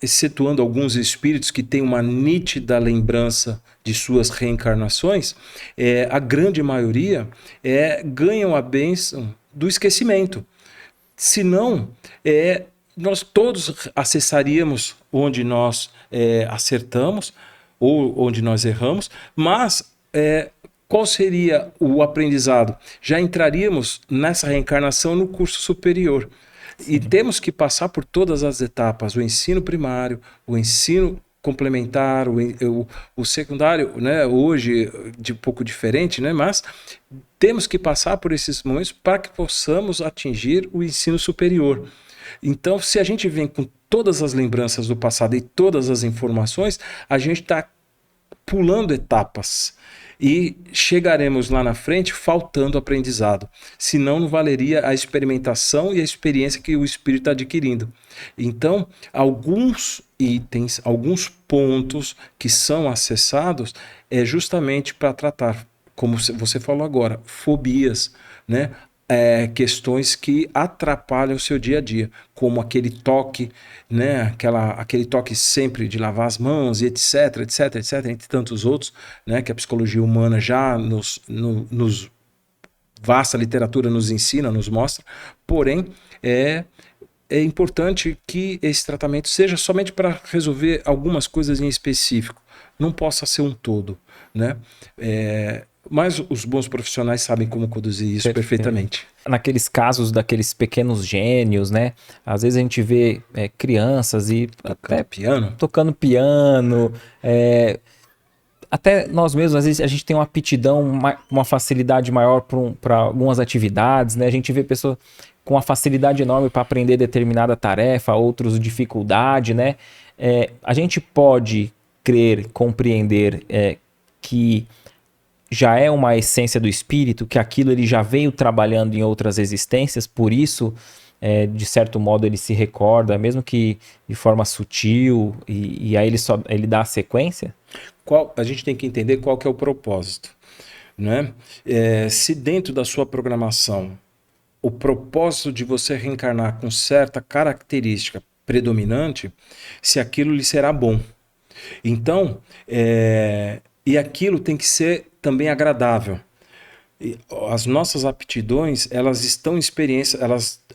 excetuando alguns espíritos que têm uma nítida lembrança de suas reencarnações, a grande maioria ganham a bênção do esquecimento. Senão, nós todos acessaríamos onde nós acertamos ou onde nós erramos, mas qual seria o aprendizado? Já entraríamos nessa reencarnação no curso superior. Sim. E temos que passar por todas as etapas, o ensino primário, o ensino complementar, o secundário, né, hoje de um pouco diferente, né, mas temos que passar por esses momentos para que possamos atingir o ensino superior. Então, se a gente vem com todas as lembranças do passado e todas as informações, a gente está pulando etapas. E chegaremos lá na frente faltando aprendizado. Senão não valeria a experimentação e a experiência que o espírito está adquirindo. Então, alguns itens, alguns pontos que são acessados é justamente para tratar, como você falou agora, fobias, né? Questões que atrapalham o seu dia a dia, como aquele toque, né? Aquele toque sempre de lavar as mãos, e etc, etc, etc, entre tantos outros, né? Que a psicologia humana já vasta literatura nos ensina, nos mostra, porém é importante que esse tratamento seja somente para resolver algumas coisas em específico, não possa ser um todo, né? Mas os bons profissionais sabem como conduzir isso perfeitamente. Naqueles casos daqueles pequenos gênios, né? Às vezes a gente vê crianças e tocando piano. Até nós mesmos, às vezes a gente tem uma aptidão, uma facilidade maior para algumas atividades, né? A gente vê pessoas com uma facilidade enorme para aprender determinada tarefa, outros dificuldade, né? A gente pode crer, compreender que já é uma essência do espírito, que aquilo ele já veio trabalhando em outras existências, por isso, de certo modo, ele se recorda, mesmo que de forma sutil, e aí ele dá a sequência? A gente tem que entender qual que é o propósito, né? Se dentro da sua programação, o propósito de você reencarnar com certa característica predominante, se aquilo lhe será bom. Então, e aquilo tem que ser também agradável. As nossas aptidões, elas estão em experiência,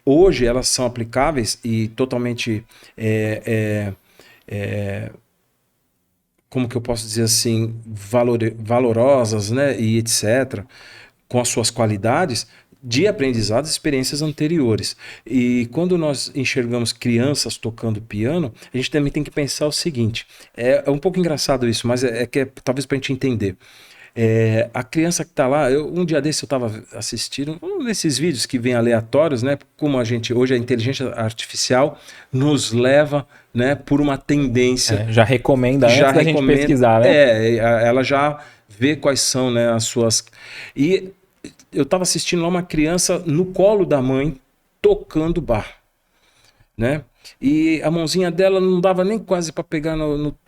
hoje elas são aplicáveis e totalmente, como que eu posso dizer assim, valorosas, né, e etc., com as suas qualidades, de aprendizados e experiências anteriores. E quando nós enxergamos crianças tocando piano, a gente também tem que pensar o seguinte, é um pouco engraçado isso, mas talvez para a gente entender. A criança que está lá, um dia desse eu estava assistindo um desses vídeos que vem aleatórios, né? Como hoje a inteligência artificial nos leva, né, por uma tendência. Já recomenda antes da gente pesquisar, né? Ela já vê quais são, né, as suas... E eu estava assistindo lá uma criança no colo da mãe tocando Bach, né? E a mãozinha dela não dava nem quase para pegar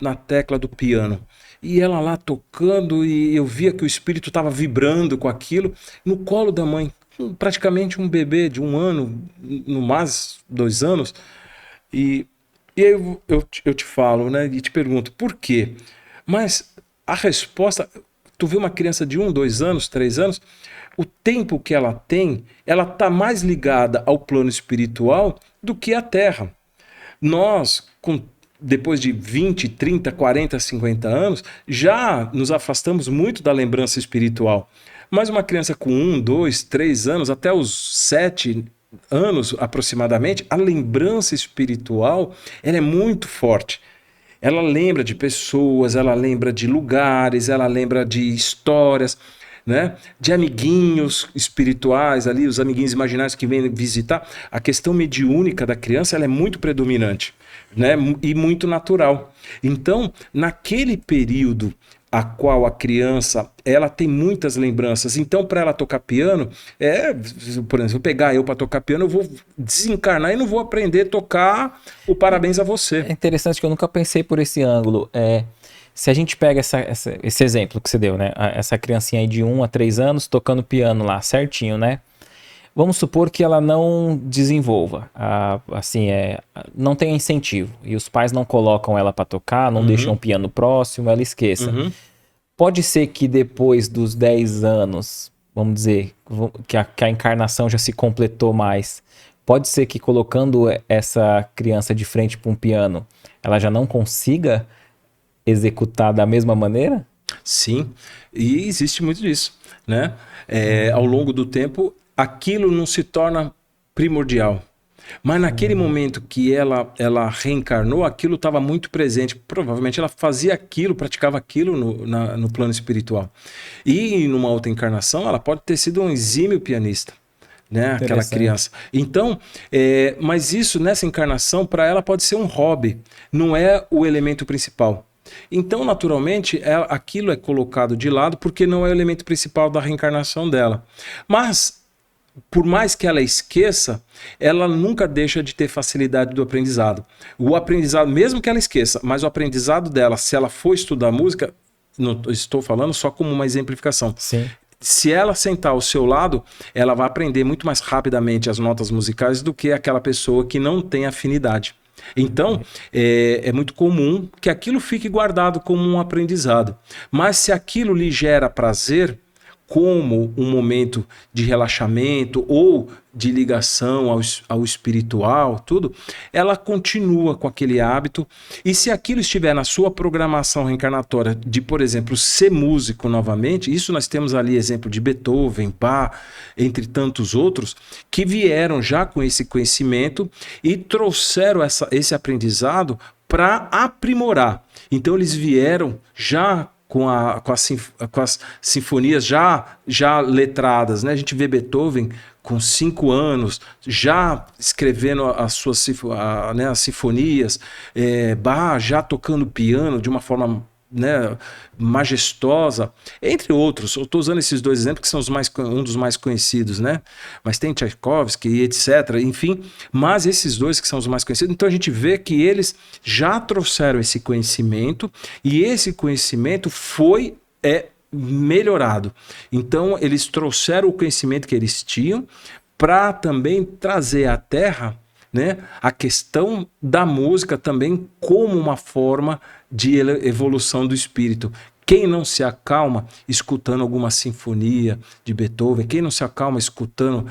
na tecla do piano. E ela lá tocando, e eu via que o espírito estava vibrando com aquilo, no colo da mãe, praticamente um bebê de 1 ano, no mais 2 anos. E eu te falo, né, e te pergunto, por quê? Mas a resposta, tu vê uma criança de 1, 2 anos, 3 anos, o tempo que ela tem, ela está mais ligada ao plano espiritual do que à Terra. Nós, depois de 20, 30, 40, 50 anos, já nos afastamos muito da lembrança espiritual. Mas uma criança com 1, 2, 3 anos, até os 7 anos aproximadamente, a lembrança espiritual ela é muito forte. Ela lembra de pessoas, ela lembra de lugares, ela lembra de histórias, né? De amiguinhos espirituais ali, os amiguinhos imaginários que vêm visitar. A questão mediúnica da criança ela é muito predominante, né? E muito natural. Então, naquele período a qual a criança ela tem muitas lembranças. Então, para ela tocar piano, por exemplo, pegar eu para tocar piano, eu vou desencarnar e não vou aprender a tocar o Parabéns a Você. É interessante que eu nunca pensei por esse ângulo. Se a gente pega esse exemplo que você deu, né? Essa criancinha aí de 1 a 3 anos tocando piano lá, certinho, né? Vamos supor que ela não desenvolva, não tem incentivo e os pais não colocam ela para tocar, não deixam o piano próximo, ela esqueça. Pode ser que depois dos 10 anos, vamos dizer, que a encarnação já se completou mais. Pode ser que colocando essa criança de frente para um piano, ela já não consiga executar da mesma maneira? Sim, e existe muito disso, né? Ao longo do tempo, aquilo não se torna primordial. Mas naquele momento que ela reencarnou, aquilo estava muito presente. Provavelmente ela fazia aquilo, praticava aquilo no plano espiritual. E numa outra encarnação, ela pode ter sido um exímio pianista, né? Aquela criança. Então, mas isso nessa encarnação, para ela pode ser um hobby, não é o elemento principal. Então, naturalmente, aquilo é colocado de lado porque não é o elemento principal da reencarnação dela. Mas, por mais que ela esqueça, ela nunca deixa de ter facilidade do aprendizado. O aprendizado, mesmo que ela esqueça, mas o aprendizado dela, se ela for estudar música, não estou falando só como uma exemplificação. Sim. Se ela sentar ao seu lado, ela vai aprender muito mais rapidamente as notas musicais do que aquela pessoa que não tem afinidade. Então, é muito comum que aquilo fique guardado como um aprendizado. Mas se aquilo lhe gera prazer, como um momento de relaxamento ou de ligação ao espiritual, tudo, ela continua com aquele hábito. E se aquilo estiver na sua programação reencarnatória de, por exemplo, ser músico novamente, isso nós temos ali exemplo de Beethoven, Bach, entre tantos outros, que vieram já com esse conhecimento e trouxeram esse aprendizado para aprimorar. Então eles vieram já com as sinfonias já letradas, né? A gente vê Beethoven com 5 anos, já escrevendo as suas as sinfonias, Bach já tocando piano de uma forma, né, majestosa, entre outros. Eu estou usando esses dois exemplos que são um dos mais conhecidos, né? Mas tem Tchaikovsky e etc. Enfim, mas esses dois que são os mais conhecidos. Então a gente vê que eles já trouxeram esse conhecimento e esse conhecimento foi melhorado. Então eles trouxeram o conhecimento que eles tinham para também trazer à Terra, né, a questão da música também como uma forma de evolução do espírito. Quem não se acalma escutando alguma sinfonia de Beethoven, quem não se acalma escutando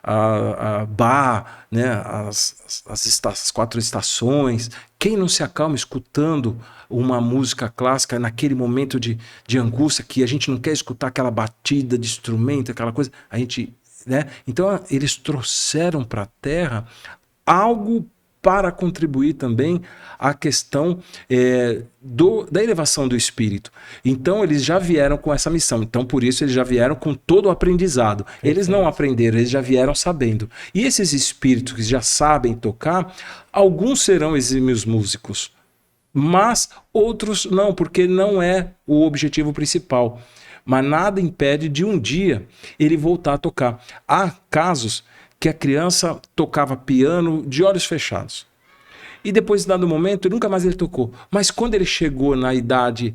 a Bach, né, as 4 estações, quem não se acalma escutando uma música clássica naquele momento de angústia que a gente não quer escutar aquela batida de instrumento, aquela coisa, a gente... né? Então eles trouxeram para a Terra algo para contribuir também à questão da elevação do espírito. Então eles já vieram com essa missão, então por isso eles já vieram com todo o aprendizado. Eles não aprenderam, eles já vieram sabendo. E esses espíritos que já sabem tocar, alguns serão exímios músicos, mas outros não, porque não é o objetivo principal. Mas nada impede de um dia ele voltar a tocar. Há casos que a criança tocava piano de olhos fechados. E depois, em dado momento, nunca mais ele tocou. Mas quando ele chegou na idade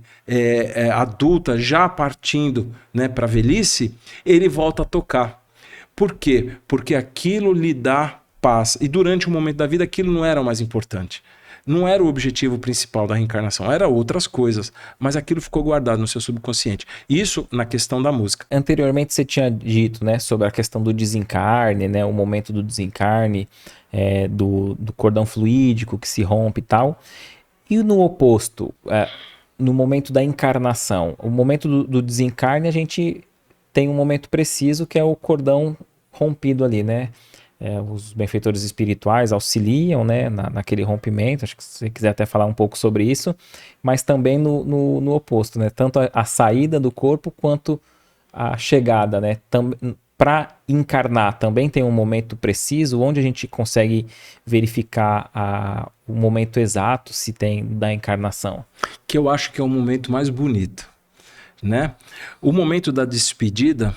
adulta, já partindo, né, para a velhice, ele volta a tocar. Por quê? Porque aquilo lhe dá paz. E durante um momento da vida, aquilo não era o mais importante. Não era o objetivo principal da reencarnação, eram outras coisas, mas aquilo ficou guardado no seu subconsciente. Isso na questão da música. Anteriormente você tinha dito, né, sobre a questão do desencarne, né, o momento do desencarne, do cordão fluídico que se rompe e tal. E no oposto, no momento da encarnação, o momento do desencarne, a gente tem um momento preciso que é o cordão rompido ali, né? os benfeitores espirituais auxiliam, né, naquele rompimento. Acho que se você quiser até falar um pouco sobre isso, mas também no oposto, né, tanto a saída do corpo quanto a chegada, né, para encarnar também tem um momento preciso onde a gente consegue verificar o momento exato se tem da encarnação. Que eu acho que é o momento mais bonito, né? O momento da despedida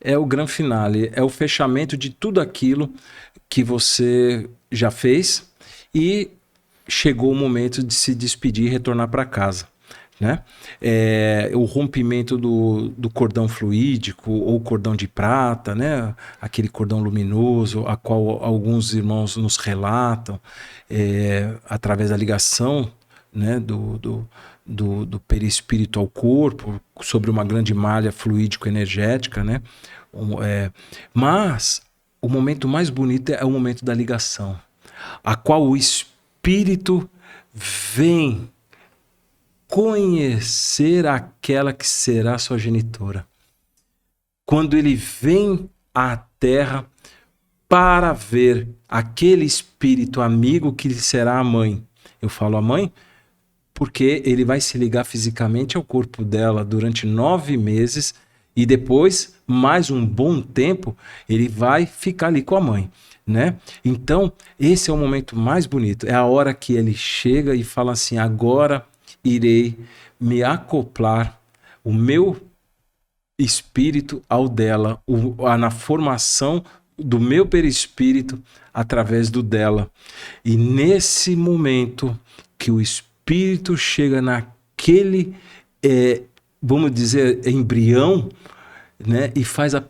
é o grande finale, é o fechamento de tudo aquilo que você já fez e chegou o momento de se despedir e retornar para casa, né? O rompimento do cordão fluídico ou cordão de prata, né? Aquele cordão luminoso, a qual alguns irmãos nos relatam, através da ligação, né? do perispírito ao corpo, sobre uma grande malha fluídico-energética, né? Mas o momento mais bonito é o momento da ligação, a qual o espírito vem conhecer aquela que será sua genitora. Quando ele vem à Terra para ver aquele espírito amigo que será a mãe. Eu falo a mãe porque ele vai se ligar fisicamente ao corpo dela durante 9 meses e depois, mais um bom tempo, ele vai ficar ali com a mãe, né? Então, esse é o momento mais bonito. É a hora que ele chega e fala assim: agora irei me acoplar o meu espírito ao dela, na formação do meu perispírito através do dela. E nesse momento que o espírito chega naquele, vamos dizer, embrião, né, e faz o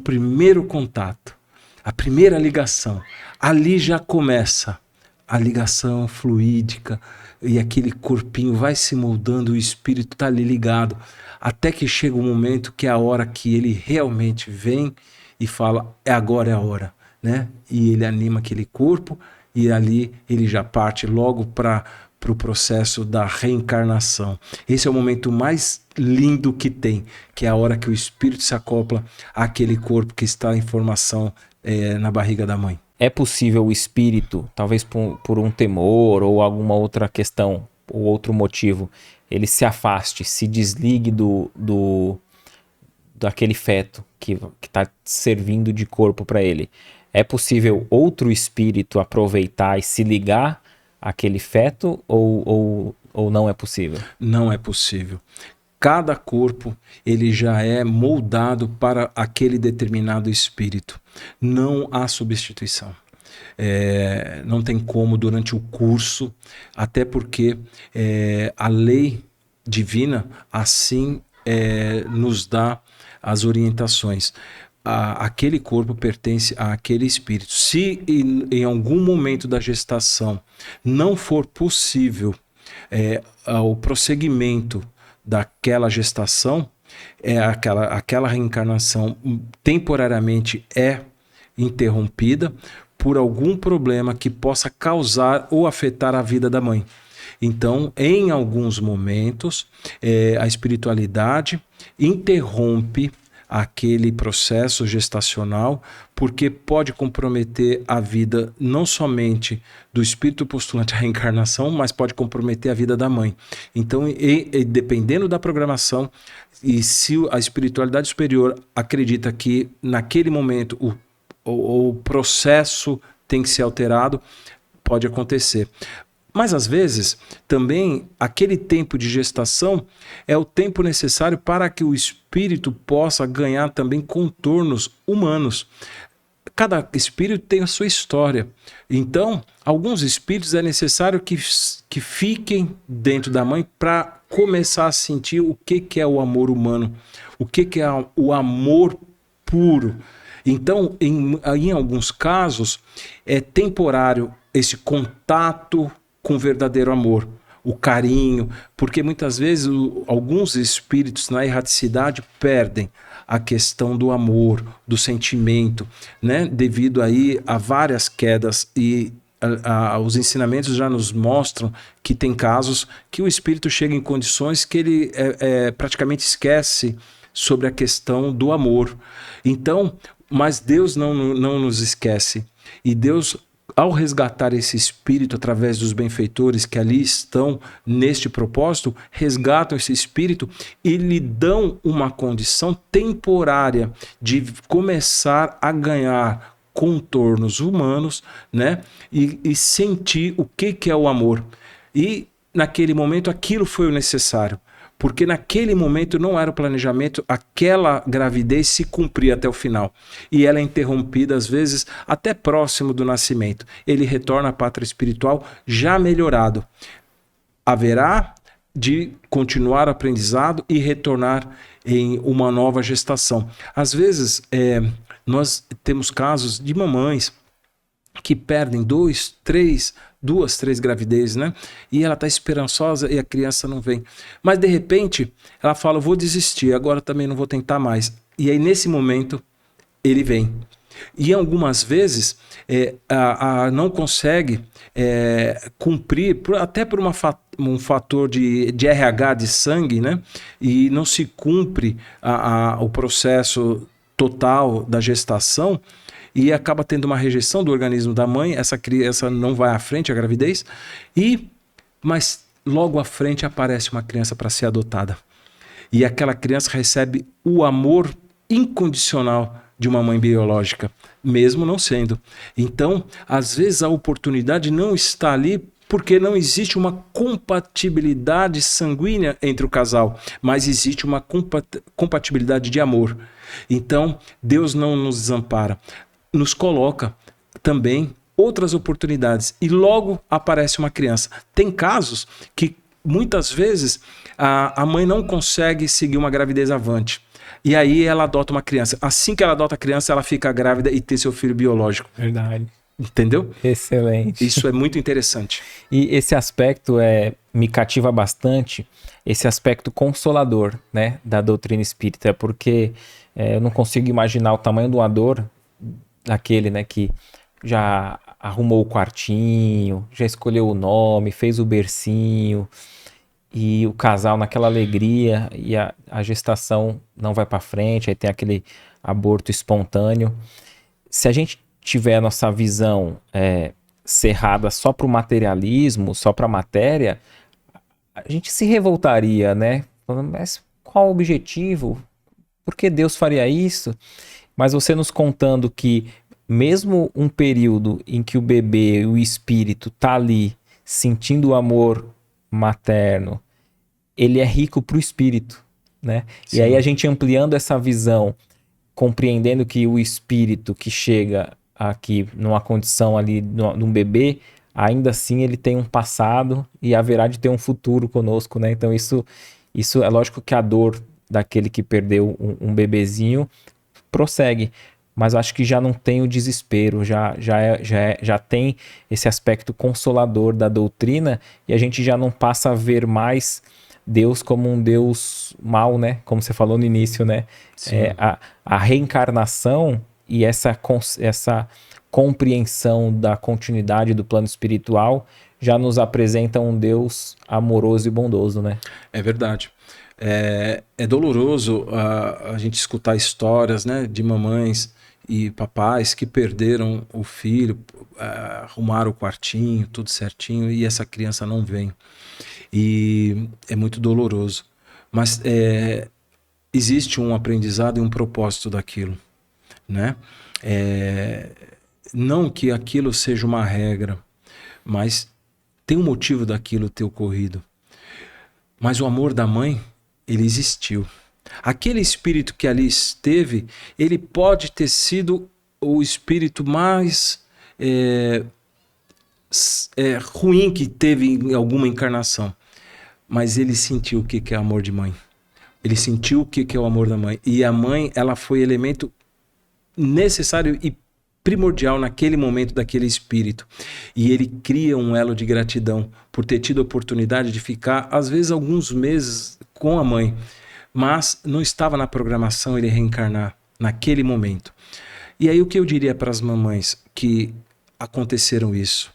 primeiro contato, a primeira ligação, ali já começa a ligação fluídica, e aquele corpinho vai se moldando, o espírito está ali ligado, até que chega um momento que é a hora que ele realmente vem e fala: agora é a hora, né? E ele anima aquele corpo e ali ele já parte logo para o processo da reencarnação. Esse é o momento mais lindo que tem, que é a hora que o espírito se acopla àquele corpo que está em formação na barriga da mãe. É possível o espírito, talvez por um temor ou alguma outra questão ou outro motivo, ele se afaste, se desligue daquele feto que está servindo de corpo para ele? É possível outro espírito aproveitar e se ligar àquele feto ou não é possível? Não é possível. Cada corpo ele já é moldado para aquele determinado espírito. Não há substituição. Não tem como durante o curso, até porque a lei divina assim nos dá as orientações. Aquele corpo pertence àquele espírito. Se em algum momento da gestação não for possível o prosseguimento daquela gestação, aquela reencarnação temporariamente é interrompida por algum problema que possa causar ou afetar a vida da mãe. Então, em alguns momentos, a espiritualidade interrompe aquele processo gestacional, porque pode comprometer a vida não somente do espírito postulante à reencarnação, mas pode comprometer a vida da mãe. Então, dependendo da programação, e se a espiritualidade superior acredita que naquele momento o processo tem que ser alterado, pode acontecer. Mas às vezes também aquele tempo de gestação é o tempo necessário para que o espírito possa ganhar também contornos humanos. Cada espírito tem a sua história. Então, alguns espíritos é necessário que fiquem dentro da mãe para começar a sentir o que é o amor humano, o que é o amor puro. Então, em alguns casos, é temporário esse contato com o verdadeiro amor, o carinho, porque muitas vezes alguns espíritos na erraticidade perdem a questão do amor, do sentimento, né? Devido aí a várias quedas, e os ensinamentos já nos mostram que tem casos que o espírito chega em condições que ele praticamente esquece sobre a questão do amor. Então, mas Deus não nos esquece. E Deus, ao resgatar esse espírito através dos benfeitores que ali estão neste propósito, resgatam esse espírito e lhe dão uma condição temporária de começar a ganhar contornos humanos, né? E sentir o que é o amor. E naquele momento aquilo foi o necessário. Porque naquele momento não era o planejamento, aquela gravidez se cumpria até o final. E ela é interrompida, às vezes, até próximo do nascimento. Ele retorna à pátria espiritual já melhorado. Haverá de continuar o aprendizado e retornar em uma nova gestação. Às vezes, nós temos casos de mamães que perdem duas, três gravidezes, né? E ela está esperançosa e a criança não vem. Mas, de repente, ela fala, vou desistir, agora também não vou tentar mais. E aí, nesse momento, ele vem. E algumas vezes, não consegue cumprir, até por um fator de RH de sangue, né? E não se cumpre o processo total da gestação, e acaba tendo uma rejeição do organismo da mãe, essa criança não vai à frente, a gravidez, mas logo à frente aparece uma criança para ser adotada. E aquela criança recebe o amor incondicional de uma mãe biológica, mesmo não sendo. Então, às vezes a oportunidade não está ali porque não existe uma compatibilidade sanguínea entre o casal, mas existe uma compatibilidade de amor. Então, Deus não nos desampara. Nos coloca também outras oportunidades e logo aparece uma criança. Tem casos que muitas vezes a mãe não consegue seguir uma gravidez avante e aí ela adota uma criança. Assim que ela adota a criança, ela fica grávida e tem seu filho biológico. Verdade. Entendeu? Excelente. Isso é muito interessante. E esse aspecto me cativa bastante, esse aspecto consolador, né, da doutrina espírita, porque eu não consigo imaginar o tamanho do dor daquele, né, que já arrumou o quartinho, já escolheu o nome, fez o bercinho, e o casal naquela alegria, e a gestação não vai para frente, aí tem aquele aborto espontâneo. Se a gente tiver a nossa visão cerrada só para o materialismo, só para a matéria, a gente se revoltaria, né? Falando, mas qual o objetivo? Por que Deus faria isso? Mas você nos contando que mesmo um período em que o bebê, o espírito, tá ali sentindo o amor materno, ele é rico para o espírito, né? Sim. E aí a gente ampliando essa visão, compreendendo que o espírito que chega aqui numa condição ali de um bebê, ainda assim ele tem um passado e haverá de ter um futuro conosco, né? Então isso é lógico que a dor daquele que perdeu um bebezinho prossegue, mas eu acho que já não tem o desespero, já tem esse aspecto consolador da doutrina e a gente já não passa a ver mais Deus como um Deus mau, né? Como você falou no início, né? A reencarnação e essa compreensão da continuidade do plano espiritual já nos apresenta um Deus amoroso e bondoso, né? É verdade. É doloroso a gente escutar histórias, né, de mamães e papais que perderam o filho, arrumaram o quartinho, tudo certinho, e essa criança não vem. E é muito doloroso. Mas existe um aprendizado e um propósito daquilo, né? Não que aquilo seja uma regra, mas tem um motivo daquilo ter ocorrido. Mas o amor da mãe, ele existiu. Aquele espírito que ali esteve, ele pode ter sido o espírito mais ruim que teve em alguma encarnação. Mas ele sentiu o que é amor de mãe. Ele sentiu o que é o amor da mãe. E a mãe, ela foi elemento necessário e primordial naquele momento daquele espírito. E ele cria um elo de gratidão por ter tido a oportunidade de ficar, às vezes, alguns meses com a mãe. Mas não estava na programação ele reencarnar naquele momento. E aí o que eu diria para as mamães que aconteceram isso?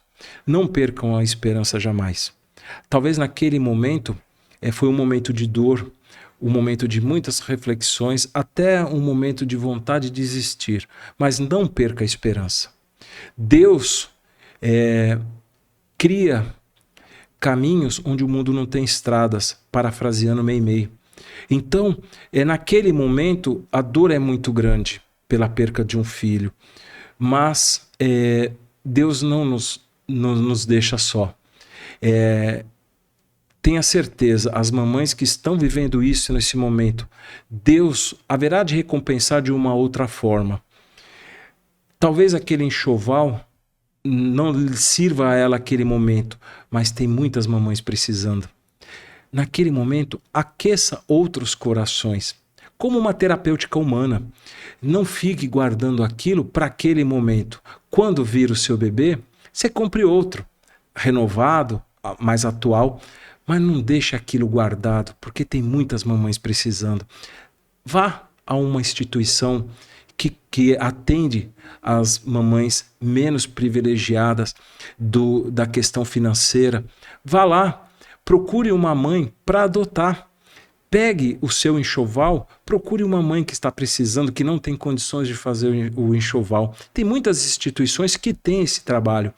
Não percam a esperança jamais. Talvez naquele momento foi um momento de dor, um momento de muitas reflexões, até um momento de vontade de desistir. Mas não perca a esperança. Deus cria caminhos onde o mundo não tem estradas, parafraseando Meimei. Então, naquele momento, a dor é muito grande pela perca de um filho, mas Deus não nos deixa só. Tenha certeza, as mamães que estão vivendo isso nesse momento, Deus haverá de recompensar de uma outra forma. Talvez aquele enxoval não sirva a ela aquele momento, mas tem muitas mamães precisando. Naquele momento, aqueça outros corações, como uma terapêutica humana. Não fique guardando aquilo para aquele momento. Quando vir o seu bebê, você compre outro, renovado, mais atual, mas não deixe aquilo guardado, porque tem muitas mamães precisando. Vá a uma instituição que atende as mamães menos privilegiadas da questão financeira. Vá lá, procure uma mãe para adotar. Pegue o seu enxoval, procure uma mãe que está precisando, que não tem condições de fazer o enxoval. Tem muitas instituições que têm esse trabalho.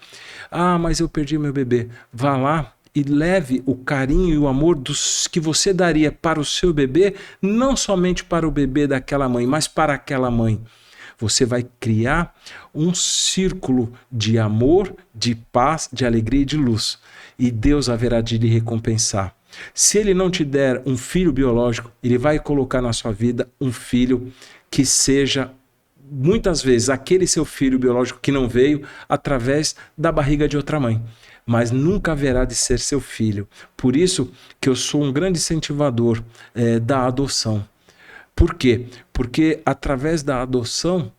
Ah, mas eu perdi meu bebê. Vá lá e leve o carinho e o amor que você daria para o seu bebê, não somente para o bebê daquela mãe, mas para aquela mãe. Você vai criar um círculo de amor, de paz, de alegria e de luz. E Deus haverá de lhe recompensar. Se Ele não te der um filho biológico, Ele vai colocar na sua vida um filho que seja, muitas vezes, aquele seu filho biológico que não veio através da barriga de outra mãe. Mas nunca haverá de ser seu filho. Por isso que eu sou um grande incentivador da adoção. Por quê? Porque através da adoção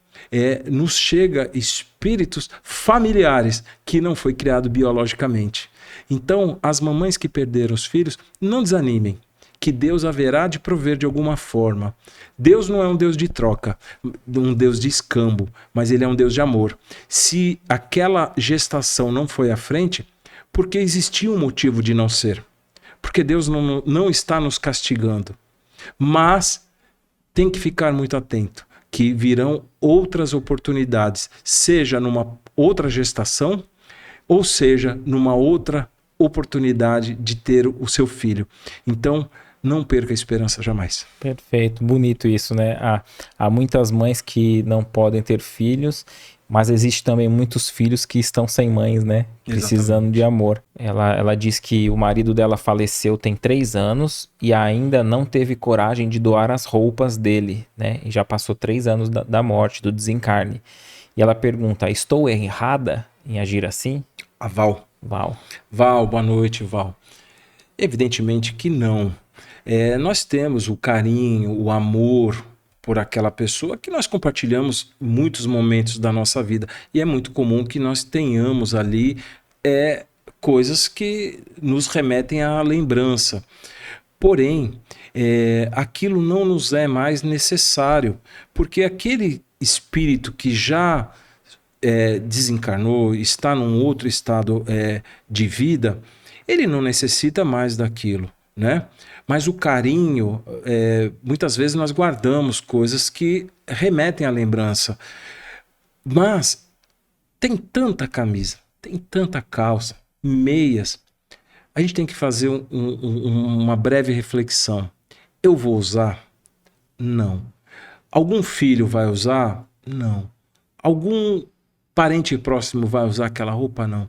nos chega espíritos familiares que não foi criado biologicamente. Então, as mamães que perderam os filhos, não desanimem, que Deus haverá de prover de alguma forma. Deus não é um Deus de troca, um Deus de escambo, mas Ele é um Deus de amor. Se aquela gestação não foi à frente, porque existia um motivo de não ser. Porque Deus não está nos castigando. Mas tem que ficar muito atento, que virão outras oportunidades, seja numa outra gestação, ou seja, numa outra oportunidade de ter o seu filho. Então, não perca a esperança jamais. Perfeito, bonito isso, né? Há muitas mães que não podem ter filhos, mas existe também muitos filhos que estão sem mães, né? Precisando Exatamente. de amor. Ela diz que o marido dela faleceu tem 3 anos e ainda não teve coragem de doar as roupas dele, né? E já passou 3 anos da morte, do desencarne. E ela pergunta, estou errada em agir assim? A Val. Val, boa noite, Val. Evidentemente que não. Nós temos o carinho, o amor por aquela pessoa que nós compartilhamos muitos momentos da nossa vida. E é muito comum que nós tenhamos ali coisas que nos remetem à lembrança. Porém, aquilo não nos é mais necessário, porque aquele espírito que já desencarnou, está num outro estado de vida, ele não necessita mais daquilo, né? Mas o carinho, muitas vezes nós guardamos coisas que remetem à lembrança. Mas tem tanta camisa, tem tanta calça, meias. A gente tem que fazer uma breve reflexão. Eu vou usar? Não. Algum filho vai usar? Não. Algum parente próximo vai usar aquela roupa? Não.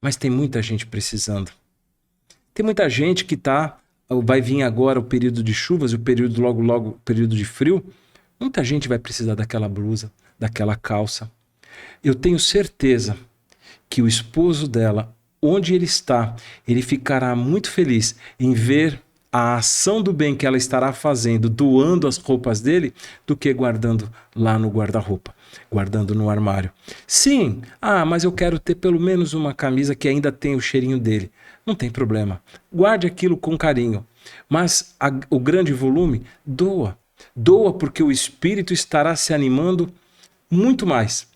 Mas tem muita gente precisando. Tem muita gente que vai vir agora o período de chuvas e o período logo o período de frio. Muita gente vai precisar daquela blusa, daquela calça. Eu tenho certeza que o esposo dela, onde ele está, ele ficará muito feliz em ver a ação do bem que ela estará fazendo, doando as roupas dele, do que guardando lá no guarda-roupa, guardando no armário. Sim, mas eu quero ter pelo menos uma camisa que ainda tem o cheirinho dele. Não tem problema. Guarde aquilo com carinho. Mas o grande volume, doa. Doa porque o espírito estará se animando muito mais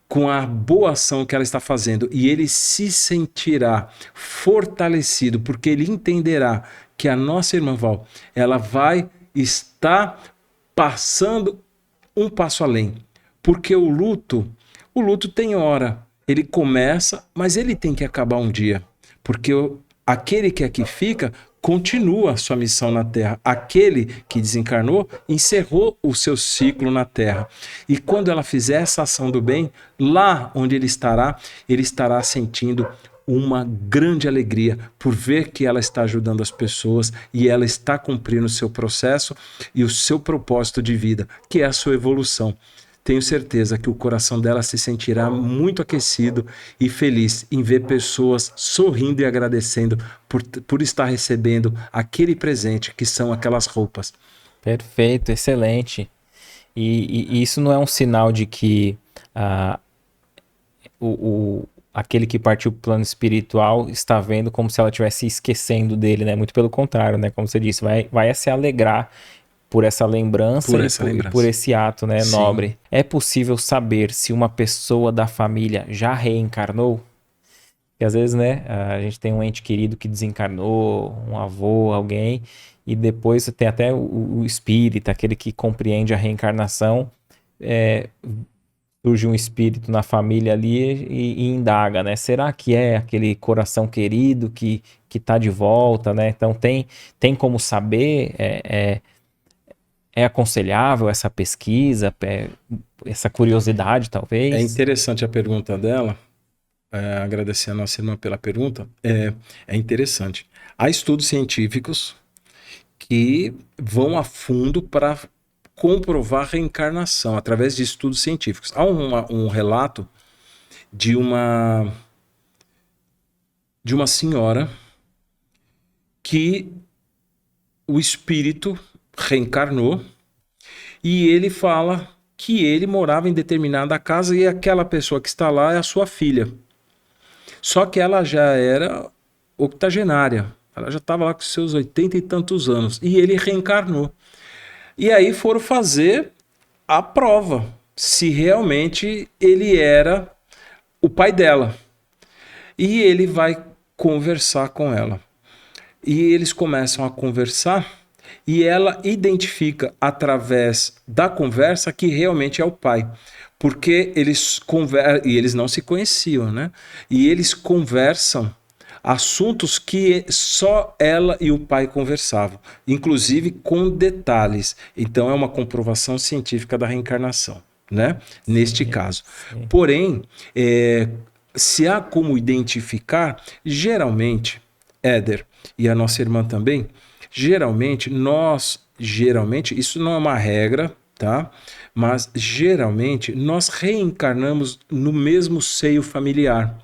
com a boa ação que ela está fazendo. E ele se sentirá fortalecido, porque ele entenderá que a nossa irmã Val, ela vai estar passando um passo além. Porque o luto, O luto tem hora, ele começa, mas ele tem que acabar um dia, porque aquele que aqui fica continua a sua missão na Terra. Aquele que desencarnou encerrou o seu ciclo na Terra. E quando ela fizer essa ação do bem, lá onde ele estará sentindo uma grande alegria por ver que ela está ajudando as pessoas e ela está cumprindo o seu processo e o seu propósito de vida, que é a sua evolução. Tenho certeza que o coração dela se sentirá muito aquecido e feliz em ver pessoas sorrindo e agradecendo por estar recebendo aquele presente que são aquelas roupas. Perfeito, excelente. E isso não é um sinal de que aquele que partiu para o plano espiritual está vendo como se ela estivesse esquecendo dele, né? Muito pelo contrário, né? Como você disse, vai se alegrar por essa lembrança e por esse ato, né, nobre. É possível saber se uma pessoa da família já reencarnou? Porque às vezes, né, a gente tem um ente querido que desencarnou, um avô, alguém, e depois tem até o espírita, aquele que compreende a reencarnação, surge um espírito na família ali e indaga, né? Será que é aquele coração querido que tá de volta, né? Então tem como saber, é aconselhável essa pesquisa, essa curiosidade, talvez? É interessante a pergunta dela, agradecer a nossa irmã pela pergunta, é interessante. Há estudos científicos que vão a fundo para comprovar a reencarnação, através de estudos científicos. Há um relato de uma senhora que o espírito reencarnou e ele fala que ele morava em determinada casa e aquela pessoa que está lá é a sua filha. Só que ela já era octogenária, ela já estava lá com seus 80 e tantos anos e ele reencarnou. E aí foram fazer a prova se realmente ele era o pai dela. E ele vai conversar com ela. E eles começam a conversar e ela identifica através da conversa que realmente é o pai. Porque eles conversam, e eles não se conheciam, né? E eles conversam assuntos que só ela e o pai conversavam, inclusive com detalhes. Então é uma comprovação científica da reencarnação, né? Neste caso. Sim. Porém, se há como identificar, geralmente, Éder e a nossa irmã também, geralmente, isso não é uma regra, tá? Mas geralmente nós reencarnamos no mesmo seio familiar,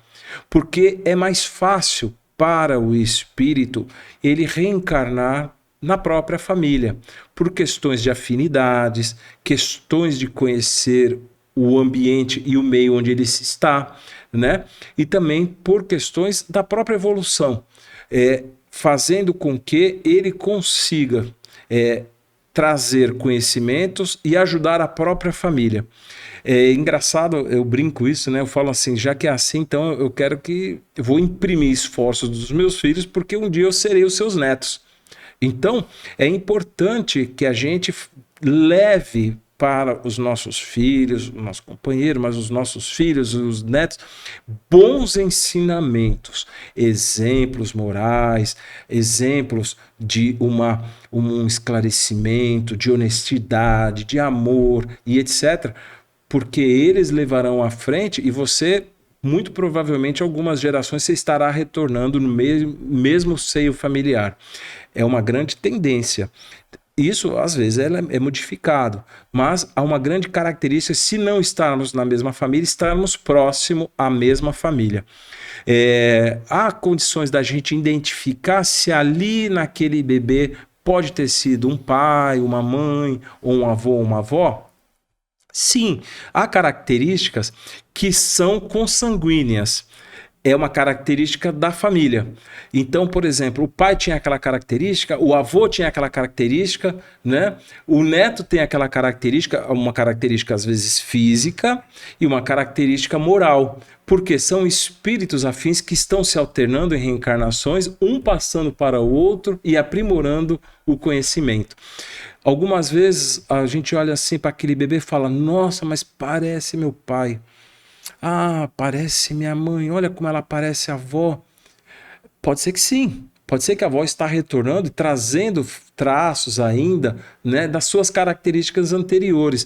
porque é mais fácil para o espírito ele reencarnar na própria família, por questões de afinidades, questões de conhecer o ambiente e o meio onde ele está, né? E também por questões da própria evolução, fazendo com que ele consiga trazer conhecimentos e ajudar a própria família. É engraçado, eu brinco isso, né? Eu falo assim, já que é assim, então eu vou imprimir esforços dos meus filhos, porque um dia eu serei os seus netos. Então, é importante que a gente leve para os nossos filhos, o nosso companheiro, mas os nossos filhos, os netos, bons ensinamentos, exemplos morais, exemplos de um esclarecimento, de honestidade, de amor e etc., porque eles levarão à frente e você, muito provavelmente, algumas gerações, você estará retornando no mesmo seio familiar. É uma grande tendência. Isso, às vezes, é modificado, mas há uma grande característica, se não estarmos na mesma família, estarmos próximo à mesma família. Há condições da gente identificar se ali naquele bebê pode ter sido um pai, uma mãe, ou um avô ou uma avó? Sim, há características que são consanguíneas. É uma característica da família. Então, por exemplo, o pai tinha aquela característica, o avô tinha aquela característica, né? O neto tem aquela característica, uma característica às vezes física e uma característica moral, porque são espíritos afins que estão se alternando em reencarnações, um passando para o outro e aprimorando o conhecimento. Algumas vezes a gente olha assim para aquele bebê e fala, nossa, mas parece meu pai. Ah, parece minha mãe, olha como ela parece a avó. Pode ser que sim. Pode ser que a avó está retornando e trazendo traços ainda, né, das suas características anteriores.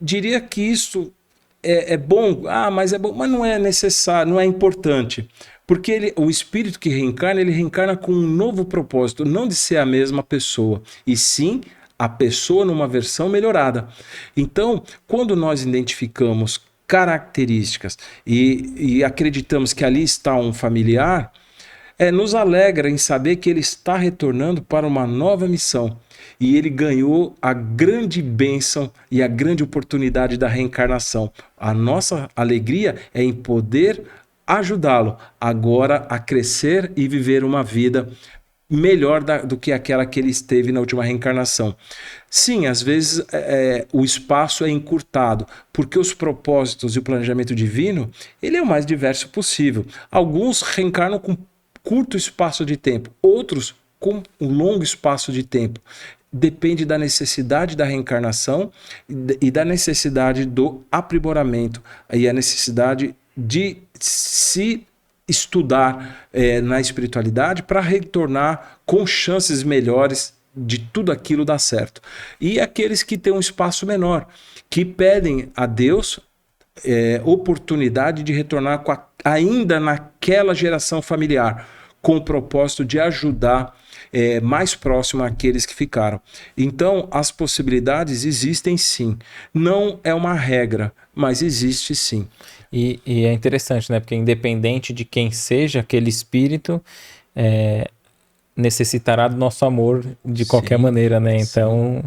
Diria que isso é bom, mas é bom, mas não é necessário, não é importante. Porque o espírito que reencarna, ele reencarna com um novo propósito, não de ser a mesma pessoa, e sim a pessoa numa versão melhorada. Então, quando nós identificamos características e acreditamos que ali está um familiar, nos alegra em saber que ele está retornando para uma nova missão. E ele ganhou a grande bênção e a grande oportunidade da reencarnação. A nossa alegria é em poder ajudá-lo agora a crescer e viver uma vida melhor do que aquela que ele esteve na última reencarnação. Sim, às vezes o espaço é encurtado, porque os propósitos e o planejamento divino, ele é o mais diverso possível. Alguns reencarnam com curto espaço de tempo, outros com um longo espaço de tempo. Depende da necessidade da reencarnação e da necessidade do aprimoramento e a necessidade de se estudar na espiritualidade para retornar com chances melhores de tudo aquilo dar certo. E aqueles que têm um espaço menor, que pedem a Deus oportunidade de retornar ainda naquela geração familiar, com o propósito de ajudar mais próximo àqueles que ficaram. Então, as possibilidades existem sim. Não é uma regra, mas existe sim. E é interessante, né? Porque independente de quem seja aquele espírito, necessitará do nosso amor de qualquer maneira, né? Então...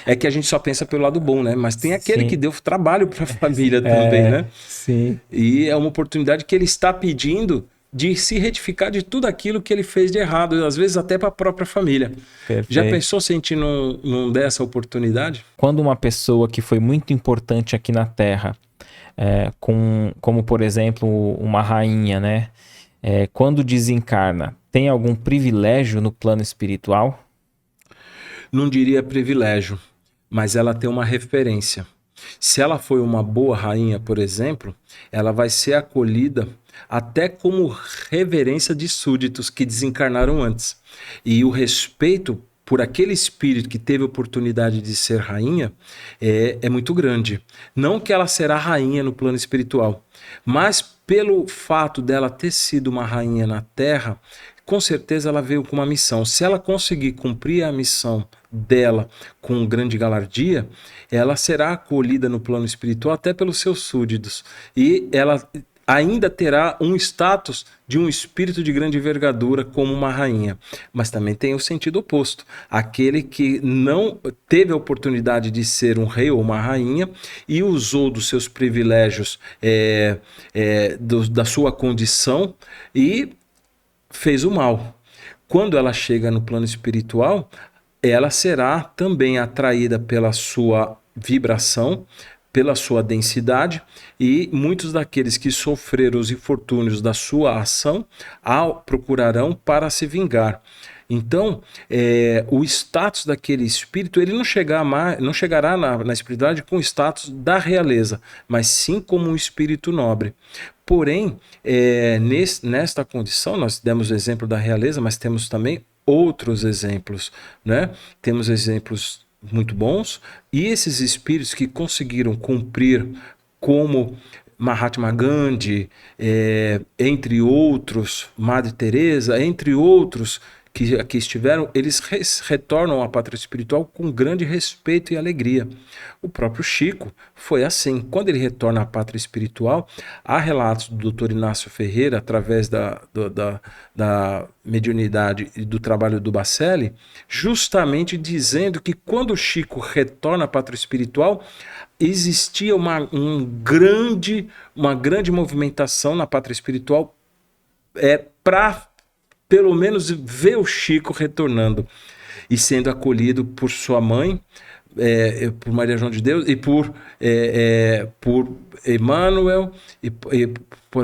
É que a gente só pensa pelo lado bom, né? Mas tem aquele sim. que deu trabalho para a família também, né? Sim. E é uma oportunidade que ele está pedindo de se retificar de tudo aquilo que ele fez de errado, às vezes até para a própria família. Perfeito. Já pensou se a gente não der essa oportunidade? Quando uma pessoa que foi muito importante aqui na Terra, como por exemplo uma rainha, né? Quando desencarna, tem algum privilégio no plano espiritual? Não diria privilégio, mas ela tem uma referência. Se ela foi uma boa rainha, por exemplo, ela vai ser acolhida até como reverência de súditos que desencarnaram antes. E o respeito por aquele espírito que teve a oportunidade de ser rainha é muito grande. Não que ela será rainha no plano espiritual, mas pelo fato dela ter sido uma rainha na Terra, com certeza ela veio com uma missão. Se ela conseguir cumprir a missão dela com grande galardia, ela será acolhida no plano espiritual até pelos seus súditos. E ela ainda terá um status de um espírito de grande envergadura como uma rainha. Mas também tem o sentido oposto. Aquele que não teve a oportunidade de ser um rei ou uma rainha e usou dos seus privilégios, da sua condição e fez o mal. Quando ela chega no plano espiritual, ela será também atraída pela sua vibração, pela sua densidade, e muitos daqueles que sofreram os infortúnios da sua ação procurarão para se vingar. Então, o status daquele espírito, ele não chegará na espiritualidade com o status da realeza, mas sim como um espírito nobre. Porém, nesta condição, nós demos o exemplo da realeza, mas temos também outros exemplos, né? Temos exemplos muito bons, e esses espíritos que conseguiram cumprir, como Mahatma Gandhi, entre outros, Madre Teresa, entre outros que aqui estiveram, eles retornam à pátria espiritual com grande respeito e alegria. O próprio Chico foi assim. Quando ele retorna à pátria espiritual, há relatos do Dr. Inácio Ferreira, através da mediunidade e do trabalho do Bacelli, justamente dizendo que quando o Chico retorna à pátria espiritual, existia uma grande movimentação na pátria espiritual para pelo menos ver o Chico retornando e sendo acolhido por sua mãe, por Maria João de Deus e por Emmanuel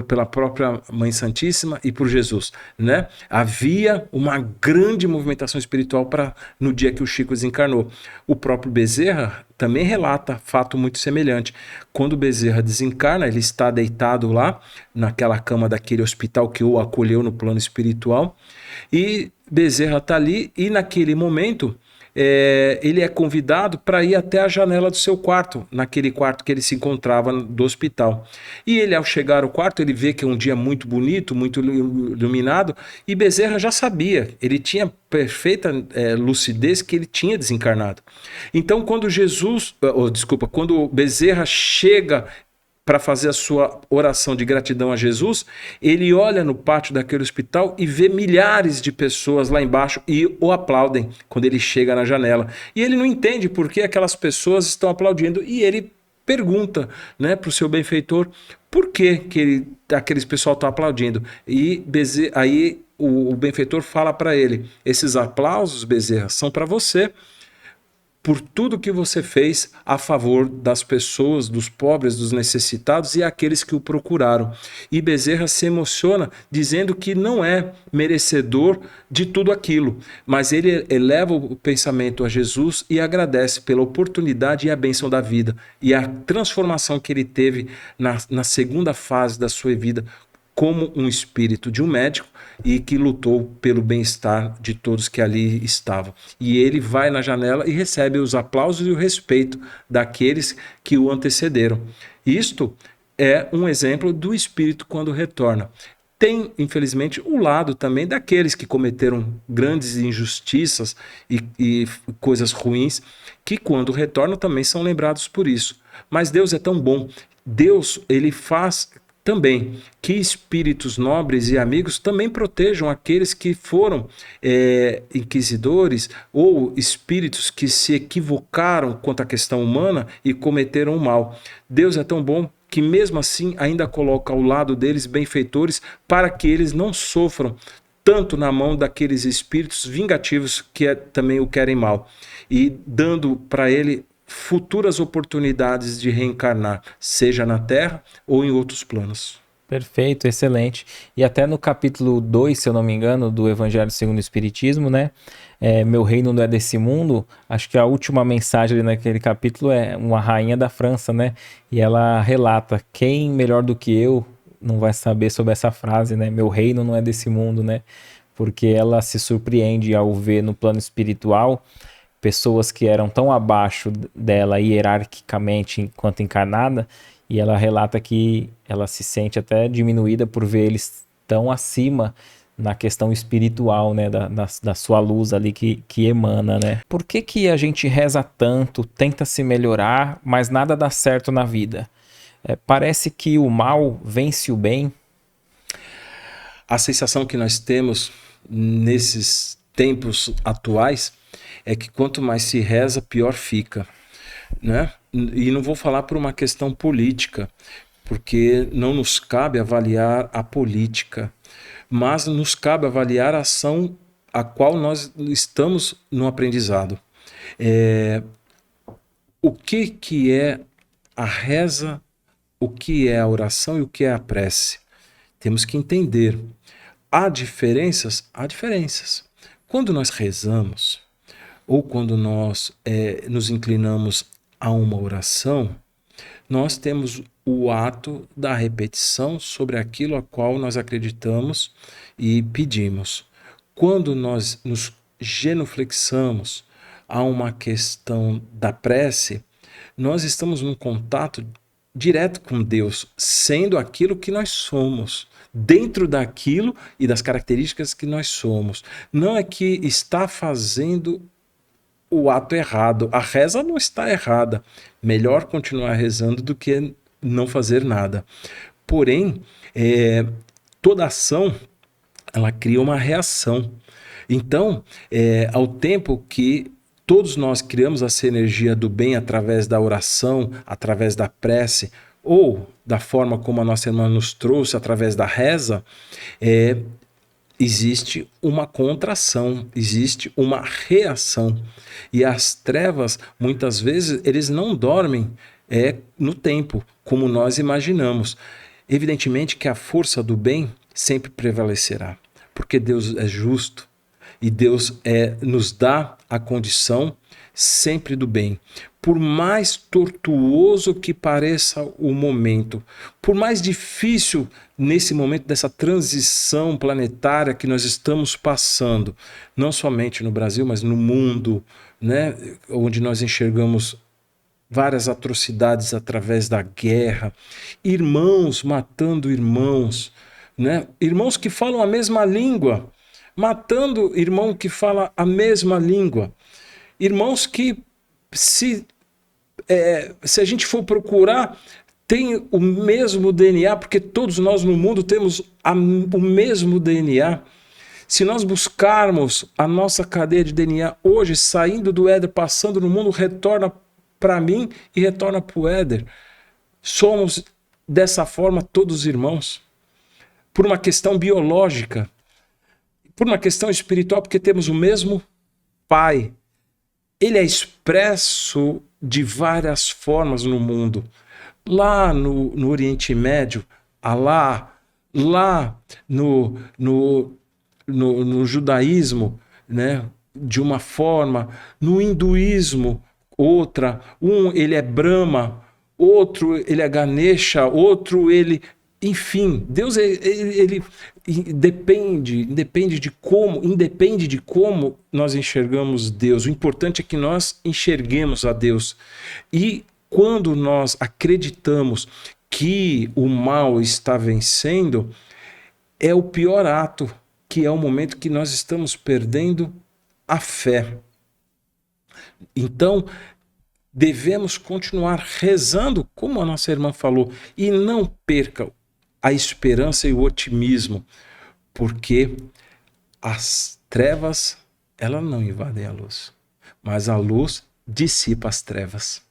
pela própria Mãe Santíssima e por Jesus, né? Havia uma grande movimentação espiritual no dia que o Chico desencarnou. O próprio Bezerra também relata fato muito semelhante. Quando Bezerra desencarna, ele está deitado lá naquela cama daquele hospital que o acolheu no plano espiritual, e Bezerra está ali, e naquele momento ele é convidado para ir até a janela do seu quarto, naquele quarto que ele se encontrava do hospital. E ele, ao chegar ao quarto, ele vê que é um dia muito bonito, muito iluminado, e Bezerra já sabia, ele tinha perfeita lucidez que ele tinha desencarnado. Então, quando quando Bezerra chega para fazer a sua oração de gratidão a Jesus, ele olha no pátio daquele hospital e vê milhares de pessoas lá embaixo e o aplaudem quando ele chega na janela. E ele não entende por que aquelas pessoas estão aplaudindo, e ele pergunta, né, para o seu benfeitor por que aqueles pessoal estão aplaudindo. E aí o benfeitor fala para ele: esses aplausos, Bezerra, são para você, por tudo que você fez a favor das pessoas, dos pobres, dos necessitados e aqueles que o procuraram. E Bezerra se emociona dizendo que não é merecedor de tudo aquilo, mas ele eleva o pensamento a Jesus e agradece pela oportunidade e a bênção da vida e a transformação que ele teve na segunda fase da sua vida, como um espírito de um médico e que lutou pelo bem-estar de todos que ali estavam. E ele vai na janela e recebe os aplausos e o respeito daqueles que o antecederam. Isto é um exemplo do espírito quando retorna. Tem, infelizmente, o lado também daqueles que cometeram grandes injustiças e coisas ruins, que quando retornam também são lembrados por isso. Mas Deus é tão bom. Deus, ele faz também que espíritos nobres e amigos também protejam aqueles que foram inquisidores ou espíritos que se equivocaram quanto à questão humana e cometeram o mal. Deus é tão bom que mesmo assim ainda coloca ao lado deles benfeitores para que eles não sofram tanto na mão daqueles espíritos vingativos que também o querem mal, e dando para ele futuras oportunidades de reencarnar, seja na Terra ou em outros planos. Perfeito, excelente. E até no capítulo 2, se eu não me engano, do Evangelho segundo o Espiritismo, né? Meu reino não é desse mundo. Acho que a última mensagem ali naquele capítulo é uma rainha da França, né? E ela relata: quem melhor do que eu não vai saber sobre essa frase, né? Meu reino não é desse mundo, né? Porque ela se surpreende ao ver no plano espiritual pessoas que eram tão abaixo dela hierarquicamente enquanto encarnada, e ela relata que ela se sente até diminuída por ver eles tão acima na questão espiritual, né, da sua luz ali que emana, né? Por que a gente reza tanto, tenta se melhorar, mas nada dá certo na vida? Parece que o mal vence o bem. A sensação que nós temos nesses tempos atuais é que quanto mais se reza, pior fica, né? E não vou falar por uma questão política, porque não nos cabe avaliar a política, mas nos cabe avaliar a ação a qual nós estamos no aprendizado. O que é a reza, o que é a oração e o que é a prece? Temos que entender. Há diferenças? Há diferenças. Quando nós rezamos, ou quando nós nos inclinamos a uma oração, nós temos o ato da repetição sobre aquilo a qual nós acreditamos e pedimos. Quando nós nos genuflexamos a uma questão da prece, nós estamos num contato direto com Deus, sendo aquilo que nós somos, dentro daquilo e das características que nós somos. Não é que está fazendo o ato errado. A reza não está errada. Melhor continuar rezando do que não fazer nada. Porém, toda ação, ela cria uma reação. Então, ao tempo que todos nós criamos essa energia do bem através da oração, através da prece, ou da forma como a nossa irmã nos trouxe, através da reza, existe uma contração, existe uma reação. E as trevas, muitas vezes, eles não dormem no tempo, como nós imaginamos. Evidentemente que a força do bem sempre prevalecerá, porque Deus é justo e Deus nos dá a condição sempre do bem. Por mais tortuoso que pareça o momento, por mais difícil nesse momento dessa transição planetária que nós estamos passando, não somente no Brasil, mas no mundo, né, onde nós enxergamos várias atrocidades através da guerra, irmãos matando irmãos, né, irmãos que falam a mesma língua, matando irmão que fala a mesma língua, irmãos que se a gente for procurar, tem o mesmo DNA, porque todos nós no mundo temos o mesmo DNA. Se nós buscarmos a nossa cadeia de DNA hoje, saindo do Éder, passando no mundo, retorna para mim e retorna para o Éder. Somos dessa forma todos irmãos. Por uma questão biológica, por uma questão espiritual, porque temos o mesmo Pai. Ele é expresso de várias formas no mundo. Lá no Oriente Médio, Alá, lá no judaísmo, né, de uma forma, no hinduísmo, outra. Ele é Brahma, outro ele é Ganesha, outro ele... Enfim, Deus ele independe de como nós enxergamos Deus. O importante é que nós enxerguemos a Deus. E quando nós acreditamos que o mal está vencendo, é o pior ato, que é o momento que nós estamos perdendo a fé. Então, devemos continuar rezando, como a nossa irmã falou, e não perca a esperança e o otimismo, porque as trevas, elas não invadem a luz, mas a luz dissipa as trevas.